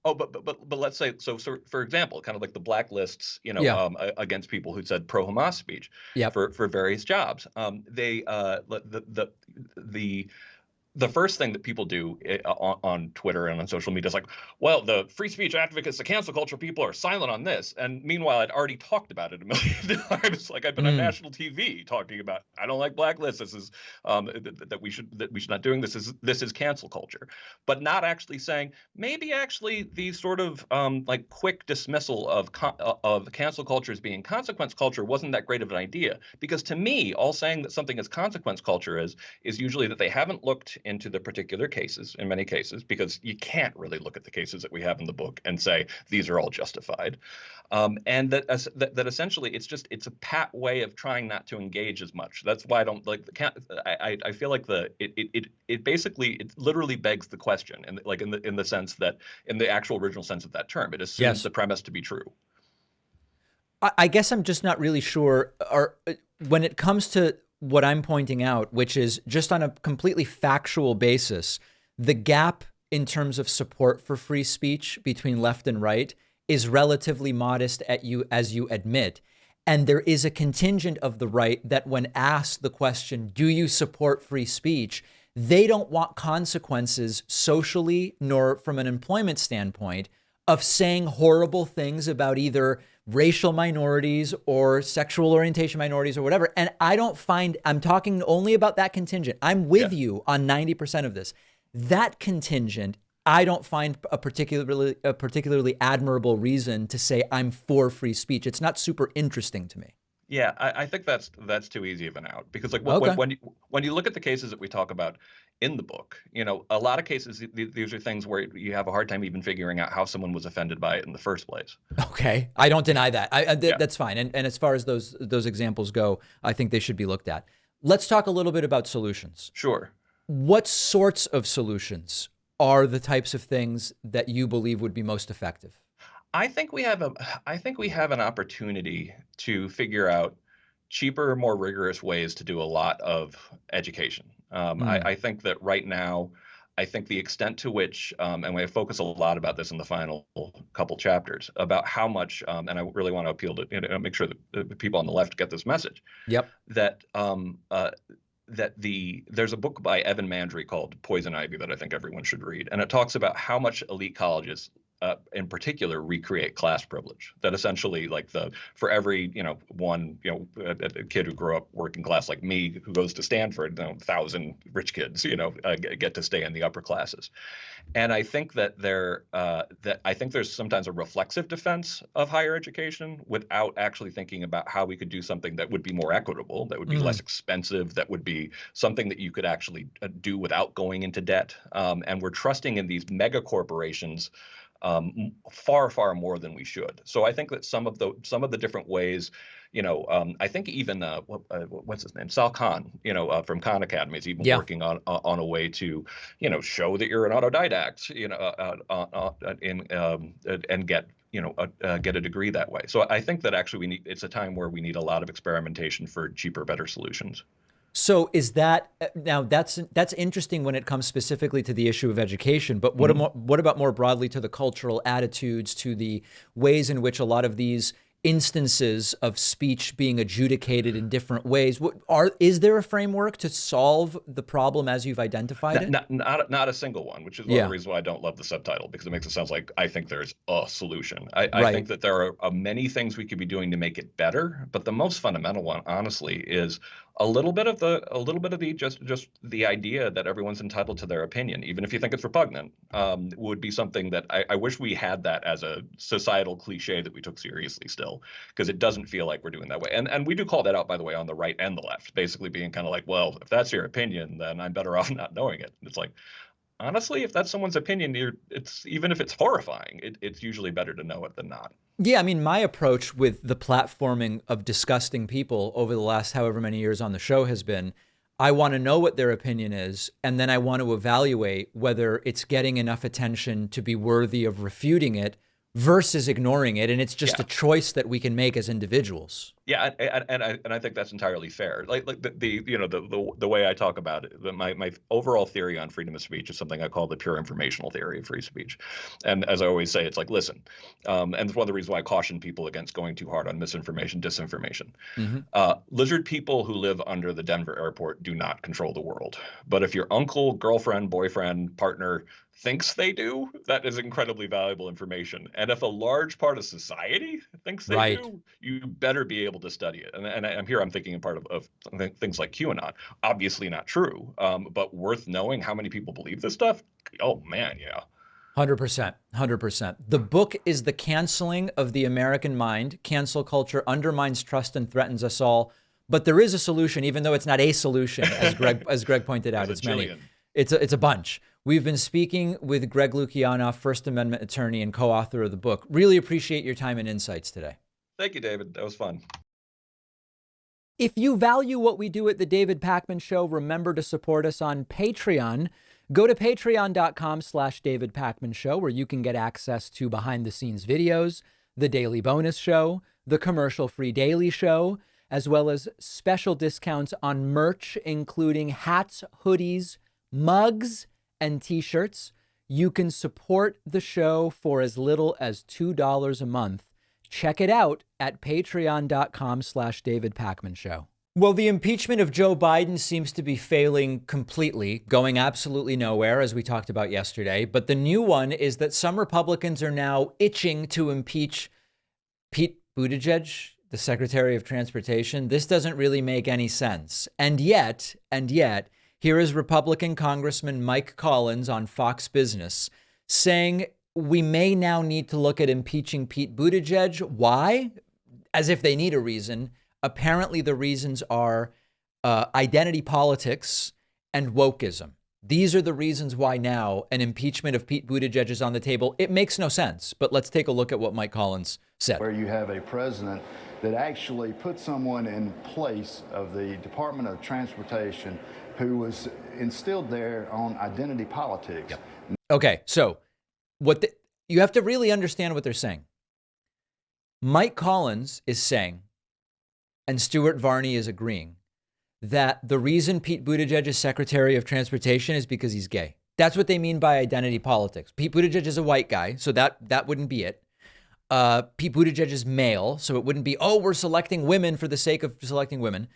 Oh, but let's say, so for example, kind of like the blacklists, against people who said pro-Hamas speech for various jobs. The first thing that people do on Twitter and on social media is like, well, the free speech advocates, the cancel culture people are silent on this. And meanwhile, I'd already talked about it a million times. Like I've been on national TV talking about, I don't like blacklists. This is that we should not doing this. This is cancel culture, but not actually saying maybe actually the sort of quick dismissal of cancel culture as being consequence culture wasn't that great of an idea. Because to me, all saying that something is consequence culture is usually that they haven't looked into the particular cases, in many cases, because you can't really look at the cases that we have in the book and say these are all justified, and that essentially it's a pat way of trying not to engage as much. That's why I don't like I feel like it basically literally begs the question, and in the sense that in the actual original sense of that term, it assumes the premise to be true. I guess I'm just not really sure. When it comes to what I'm pointing out, which is just on a completely factual basis, the gap in terms of support for free speech between left and right is relatively modest as you admit. And there is a contingent of the right that when asked the question, do you support free speech, They don't want consequences socially nor from an employment standpoint of saying horrible things about either racial minorities or sexual orientation minorities or whatever. And I'm talking only about that contingent. I'm with you on 90% of this. That contingent, I don't find a particularly admirable reason to say I'm for free speech. It's not super interesting to me. Yeah, I think that's too easy of an out, because like Okay. when you look at the cases that we talk about in the book, a lot of cases, these are things where you have a hard time even figuring out how someone was offended by it in the first place. Okay, I don't deny that. That's fine. And as far as those examples go, I think they should be looked at. Let's talk a little bit about solutions. Sure. What sorts of solutions are the types of things that you believe would be most effective? I think we have an opportunity to figure out cheaper, more rigorous ways to do a lot of education. I think that right now, I think the extent to which, and we focus a lot about this in the final couple chapters, about how much, and I really want to appeal to, make sure that the people on the left get this message. Yep. That there's a book by Evan Mandry called Poison Ivy that I think everyone should read, and it talks about how much elite colleges in particular recreate class privilege. That essentially, like, for every a kid who grew up working class like me who goes to Stanford, 1,000 rich kids get to stay in the upper classes. And I think that there's sometimes a reflexive defense of higher education without actually thinking about how we could do something that would be more equitable, that would be less expensive, that would be something that you could actually do without going into debt. And we're trusting in these mega corporations far, far more than we should. So I think that some of the different ways, I think even what's his name, Sal Khan, from Khan Academy, is even working on a way to, show that you're an autodidact, and get a degree that way. So I think that actually it's a time where we need a lot of experimentation for cheaper, better solutions. So is that now that's interesting when it comes specifically to the issue of education, but what about more broadly to the cultural attitudes, to the ways in which a lot of these instances of speech being adjudicated in different ways? Is there a framework to solve the problem as you've identified it? Not a single one, which is one of the reasons why I don't love the subtitle, because it makes it sound like I think there's a solution. I think that there are many things we could be doing to make it better, but the most fundamental one, honestly, is a little bit of the just the idea that everyone's entitled to their opinion, even if you think it's repugnant, would be something that I wish we had that as a societal cliche that we took seriously still, because it doesn't feel like we're doing that way. And we do call that out, by the way, on the right and the left, basically being kind of like, well, if that's your opinion, then I'm better off not knowing it. It's like, honestly, if that's someone's opinion, even if it's horrifying, it's usually better to know it than not. Yeah, I mean, my approach with the platforming of disgusting people over the last however many years on the show has been, I want to know what their opinion is, and then I want to evaluate whether it's getting enough attention to be worthy of refuting it versus ignoring it. And it's just a choice that we can make as individuals. Yeah, and I think that's entirely fair. Like the way I talk about it, my overall theory on freedom of speech is something I call the pure informational theory of free speech. And as I always say, it's like, listen, and it's one of the reasons why I caution people against going too hard on misinformation, disinformation. Lizard people who live under the Denver airport do not control the world. But if your uncle, girlfriend, boyfriend, partner thinks they do, that is incredibly valuable information. And if a large part of society thinks they do, you better be able to study it. And I'm thinking in part of things like QAnon. Obviously not true, but worth knowing how many people believe this stuff. Oh man, yeah. 100%, 100%. The book is The Canceling of the American Mind. Cancel culture undermines trust and threatens us all. But there is a solution, even though it's not a solution, as Greg pointed out. It's many. It's a bunch. We've been speaking with Greg Lukianoff, First Amendment attorney and co-author of the book. Really appreciate your time and insights today. Thank you, David. That was fun. If you value what we do at The David Pakman Show, remember to support us on Patreon. Go to patreon.com/David Pakman Show, where you can get access to behind-the-scenes videos, the Daily Bonus Show, the commercial-free Daily Show, as well as special discounts on merch, including hats, hoodies, mugs, and t-shirts. You can support the show for as little as $2 a month. Check it out at patreon.com/David Pakman Show. Well, the impeachment of Joe Biden seems to be failing completely, going absolutely nowhere, as we talked about yesterday. But the new one is that some Republicans are now itching to impeach Pete Buttigieg, the Secretary of Transportation. This doesn't really make any sense. And yet, here is Republican Congressman Mike Collins on Fox Business saying we may now need to look at impeaching Pete Buttigieg. Why? As if they need a reason. Apparently, the reasons are identity politics and wokeism. These are the reasons why now an impeachment of Pete Buttigieg is on the table. It makes no sense, but let's take a look at what Mike Collins said. Where you have a president that actually put someone in place of the Department of Transportation who was instilled there on identity politics. Yep. Okay, so you have to really understand what they're saying. Mike Collins is saying, and Stuart Varney is agreeing, that the reason Pete Buttigieg is Secretary of Transportation is because he's gay. That's what they mean by identity politics. Pete Buttigieg is a white guy, so that wouldn't be it. Pete Buttigieg is male, so it wouldn't be, oh, we're selecting women for the sake of selecting women.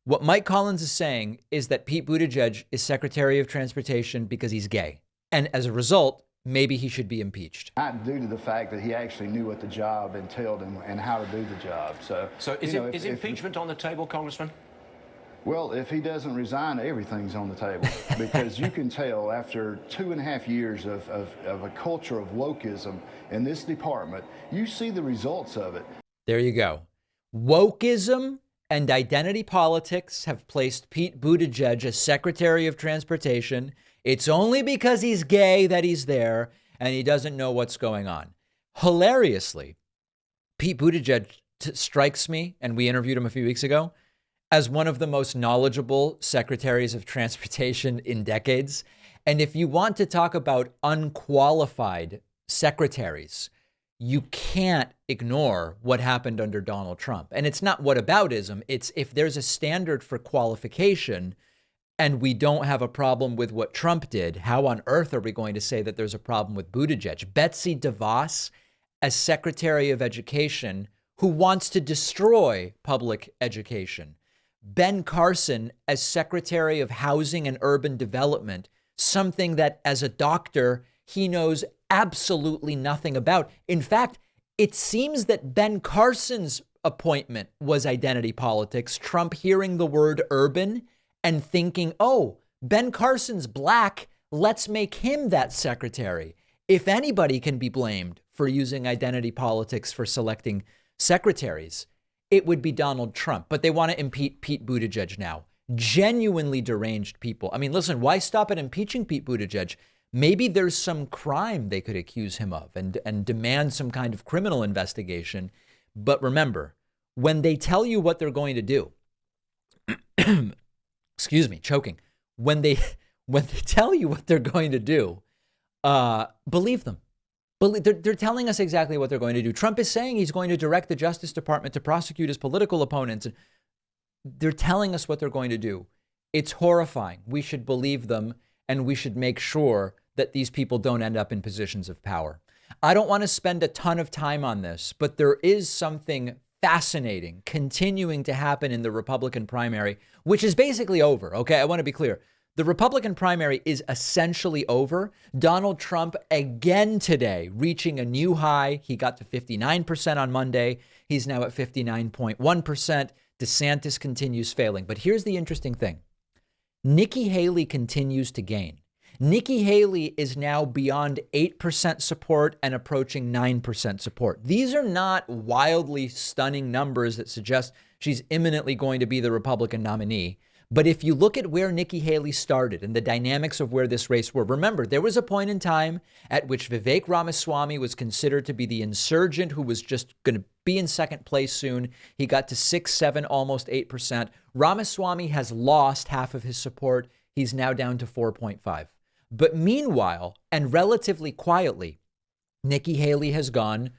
What Mike Collins is saying is that Pete Buttigieg is Secretary of Transportation because he's gay. And as a result, maybe he should be impeached. Not due to the fact that he actually knew what the job entailed and how to do the job. So is impeachment on the table, Congressman? Well, if he doesn't resign, everything's on the table. Because you can tell after 2.5 years of a culture of wokeism in this department, you see the results of it. There you go. Wokeism and identity politics have placed Pete Buttigieg as Secretary of Transportation. It's only because he's gay that he's there and he doesn't know what's going on. Hilariously, Pete Buttigieg strikes me, and we interviewed him a few weeks ago, as one of the most knowledgeable secretaries of transportation in decades. And if you want to talk about unqualified secretaries, you can't ignore what happened under Donald Trump. And it's not whataboutism. It's if there's a standard for qualification and we don't have a problem with what Trump did, how on earth are we going to say that there's a problem with Buttigieg? Betsy DeVos as Secretary of Education, who wants to destroy public education. Ben Carson as Secretary of Housing and Urban Development, something that as a doctor, he knows absolutely nothing about. In fact, it seems that Ben Carson's appointment was identity politics, Trump hearing the word urban and thinking, oh, Ben Carson's black, let's make him that secretary. If anybody can be blamed for using identity politics for selecting secretaries, it would be Donald Trump. But they want to impeach Pete Buttigieg now. Genuinely deranged people. I mean, listen, why stop at impeaching Pete Buttigieg? Maybe there's some crime they could accuse him of and demand some kind of criminal investigation. But remember, when they tell you what they're going to do, excuse me, choking. When they tell you what they're going to do, believe them. They're telling us exactly what they're going to do. Trump is saying he's going to direct the Justice Department to prosecute his political opponents. They're telling us what they're going to do. It's horrifying. We should believe them, and we should make sure that these people don't end up in positions of power. I don't want to spend a ton of time on this, but there is something fascinating continuing to happen in the Republican primary, which is basically over. Okay, I want to be clear. The Republican primary is essentially over. Donald Trump again today reaching a new high. He got to 59% on Monday. He's now at 59.1%. DeSantis continues failing. But here's the interesting thing. Nikki Haley continues to gain. Nikki Haley is now beyond 8% support and approaching 9% support. These are not wildly stunning numbers that suggest she's imminently going to be the Republican nominee. But if you look at where Nikki Haley started and the dynamics of where this race were, remember, there was a point in time at which Vivek Ramaswamy was considered to be the insurgent who was just going to be in second place soon. He got to 6, 7, almost 8%. Ramaswamy has lost half of his support. He's now down to 4.5. But meanwhile, and relatively quietly, Nikki Haley has gone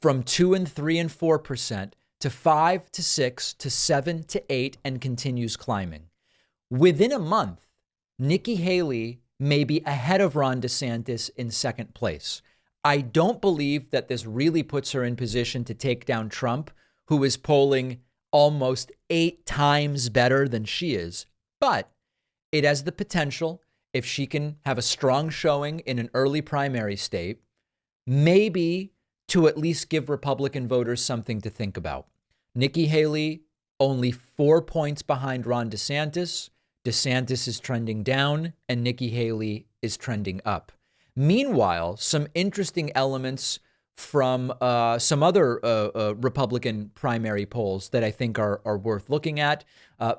from 2 and 3 and 4% to 5 to 6 to 7 to 8 and continues climbing. Within a month, Nikki Haley may be ahead of Ron DeSantis in second place. I don't believe that this really puts her in position to take down Trump, who is polling almost 8 times better than she is. But it has the potential, if she can have a strong showing in an early primary state, maybe to at least give Republican voters something to think about. Nikki Haley only 4 points behind Ron DeSantis. DeSantis is trending down and Nikki Haley is trending up. Meanwhile, some interesting elements from some other Republican primary polls that I think are worth looking at.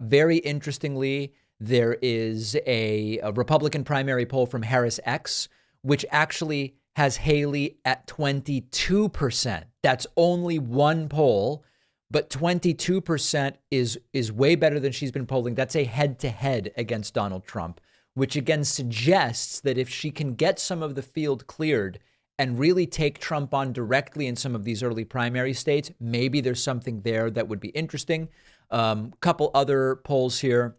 Very interestingly, there is a Republican primary poll from Harris X, which actually has Haley at 22%. That's only one poll, but 22% is way better than she's been polling. That's a head-to-head against Donald Trump, which again suggests that if she can get some of the field cleared and really take Trump on directly in some of these early primary states, maybe there's something there that would be interesting. Couple other polls here.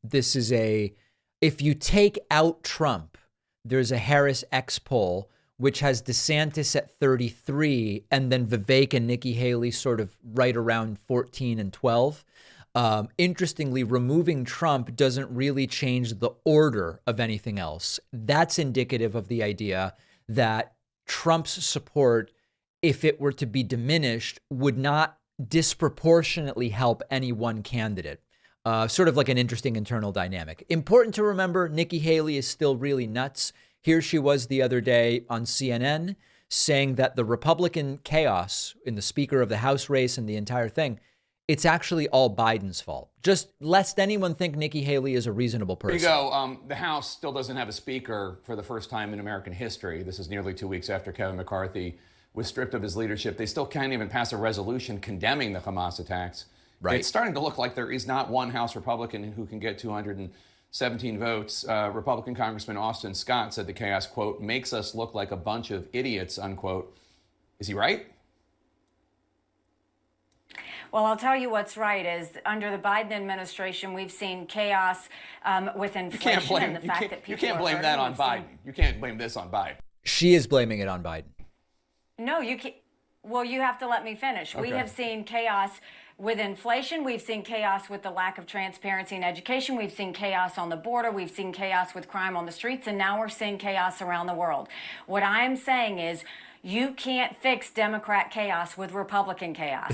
This is if you take out Trump, there's a Harris X poll, which has DeSantis at 33, and then Vivek and Nikki Haley sort of right around 14 and 12. Interestingly, removing Trump doesn't really change the order of anything else. That's indicative of the idea that Trump's support, if it were to be diminished, would not disproportionately help any one candidate. Sort of like an interesting internal dynamic. Important to remember, Nikki Haley is still really nuts. Here she was the other day on CNN saying that the Republican chaos in the Speaker of the House race and the entire thing, it's actually all Biden's fault. Just lest anyone think Nikki Haley is a reasonable person. Here you go. The House still doesn't have a speaker for the first time in American history. This is nearly 2 weeks after Kevin McCarthy was stripped of his leadership. They still can't even pass a resolution condemning the Hamas attacks. Right. It's starting to look like there is not one House Republican who can get 217 votes. Republican Congressman Austin Scott said the chaos, quote, makes us look like a bunch of idiots, unquote. Is he right? Well, I'll tell you what's right is under the Biden administration, we've seen chaos with inflation and the fact that people you can't blame that on Biden. You can't blame this on Biden. She is blaming it on Biden. No, you can't. Well, you have to let me finish. Okay. We have seen chaos with inflation. We've seen chaos with the lack of transparency in education. We've seen chaos on the border. We've seen chaos with crime on the streets. And now we're seeing chaos around the world. What I am saying is you can't fix Democrat chaos with Republican chaos.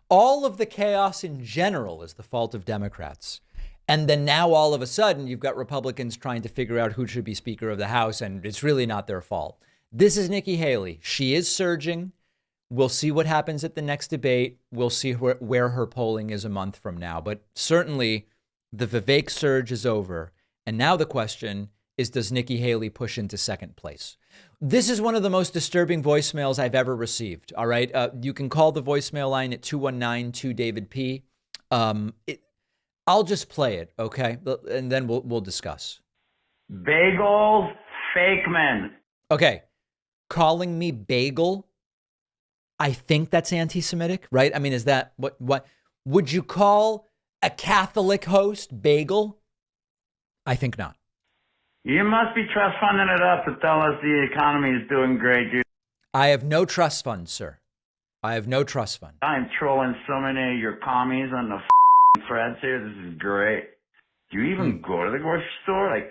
All of the chaos in general is the fault of Democrats. And then now all of a sudden you've got Republicans trying to figure out who should be Speaker of the House, and it's really not their fault. This is Nikki Haley. She is surging. We'll see what happens at the next debate. We'll see where her polling is a month from now. But certainly the Vivek surge is over. And now the question is, does Nikki Haley push into second place? This is one of the most disturbing voicemails I've ever received. All right. You can call the voicemail line at 219-2-DAVID-P. I'll just play it. OK, and then we'll discuss. Bagels, fake men. OK, calling me bagel. I think that's anti-Semitic, right? I mean, is that what would you call a Catholic host bagel? I think not. You must be trust funding it up to tell us the economy is doing great, dude. I have no trust fund, sir. I have no trust fund. I'm trolling so many of your commies on the threads here. This is great. Do you even go to the grocery store?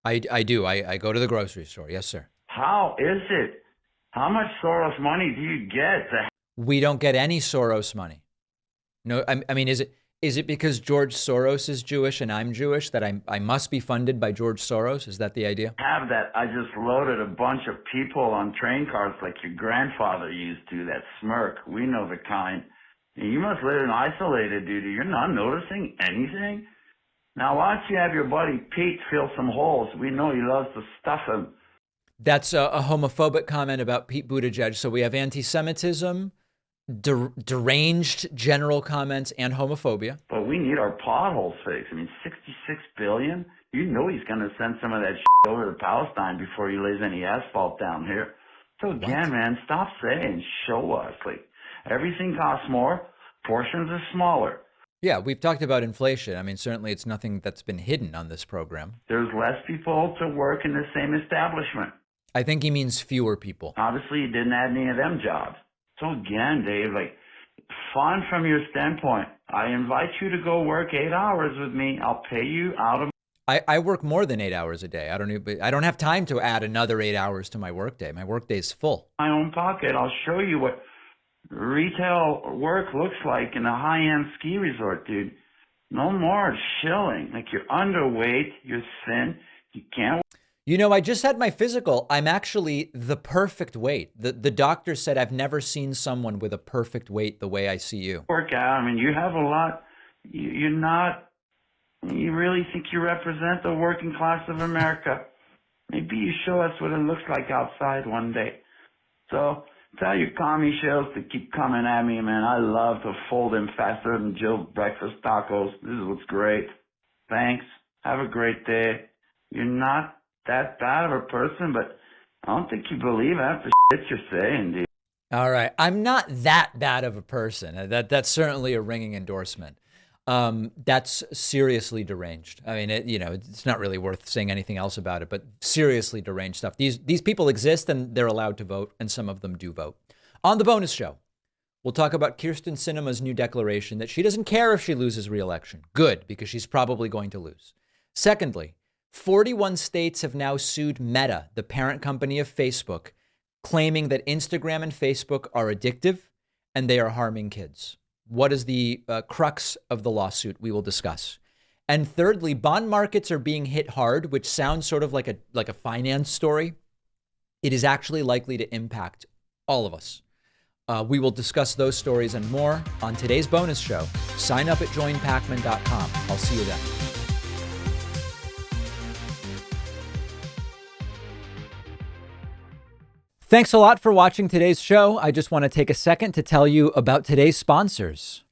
I do. I go to the grocery store. Yes, sir. How is it? How much Soros money do you get? We don't get any Soros money. No, I mean, is it because George Soros is Jewish and I'm Jewish that I must be funded by George Soros? Is that the idea? Have that. I just loaded a bunch of people on train cars like your grandfather used to, that smirk. We know the kind. And you must live in isolated, dude. You're not noticing anything? Now, why don't you have your buddy Pete fill some holes? We know he loves to stuff them. That's a homophobic comment about Pete Buttigieg. So we have anti-Semitism, deranged general comments, and homophobia. But we need our potholes fixed. I mean, $66 billion? You know he's going to send some of that shit over to Palestine before he lays any asphalt down here. So again, man, stop saying, show us. Like, everything costs more, portions are smaller. Yeah, we've talked about inflation. I mean, certainly it's nothing that's been hidden on this program. There's less people to work in the same establishment. I think he means fewer people. Obviously, he didn't add any of them jobs. So again, Dave, like, fun from your standpoint. I invite you to go work 8 hours with me. I'll pay you out of I work more than 8 hours a day. I don't have time to add another 8 hours to my workday. My workday is full. my own pocket. I'll show you what retail work looks like in a high-end ski resort, dude. No more shilling. Like, you're underweight, you're thin, you can't. You know, I just had my physical. I'm actually the perfect weight. The doctor said I've never seen someone with a perfect weight the way I see you. Work out. I mean, you have a lot. You're not. You really think you represent the working class of America? Maybe you show us what it looks like outside one day. So tell your commie shells to keep coming at me, man. I love to fold them faster than Jill's breakfast tacos. This is what's great. Thanks. Have a great day. You're not that bad of a person, but I don't think you believe half the shit you're saying, dude. All right. I'm not that bad of a person. That's certainly a ringing endorsement. That's seriously deranged. I mean, it's not really worth saying anything else about it, but seriously deranged stuff. These people exist and they're allowed to vote, and some of them do vote. On the bonus show, we'll talk about Kyrsten Sinema's new declaration that she doesn't care if she loses re-election. Good, because she's probably going to lose. Secondly, 41 states have now sued Meta, the parent company of Facebook, claiming that Instagram and Facebook are addictive and they are harming kids. What is the crux of the lawsuit? We will discuss. And thirdly, bond markets are being hit hard, which sounds sort of like a finance story. It is actually likely to impact all of us. We will discuss those stories and more on today's bonus show. Sign up at joinpacman.com. I'll see you then. Thanks a lot for watching today's show. I just want to take a second to tell you about today's sponsors.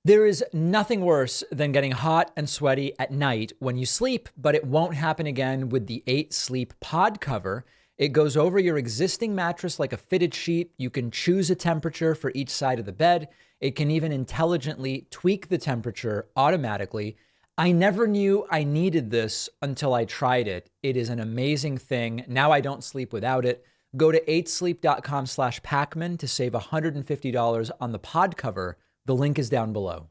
There is nothing worse than getting hot and sweaty at night when you sleep, but it won't happen again with the 8 Sleep Pod cover. It goes over your existing mattress like a fitted sheet. You can choose a temperature for each side of the bed. It can even intelligently tweak the temperature automatically. I never knew I needed this until I tried it. It is an amazing thing. Now I don't sleep without it. Go to 8sleep.com/Pacman to save $150 on the pod cover. The link is down below.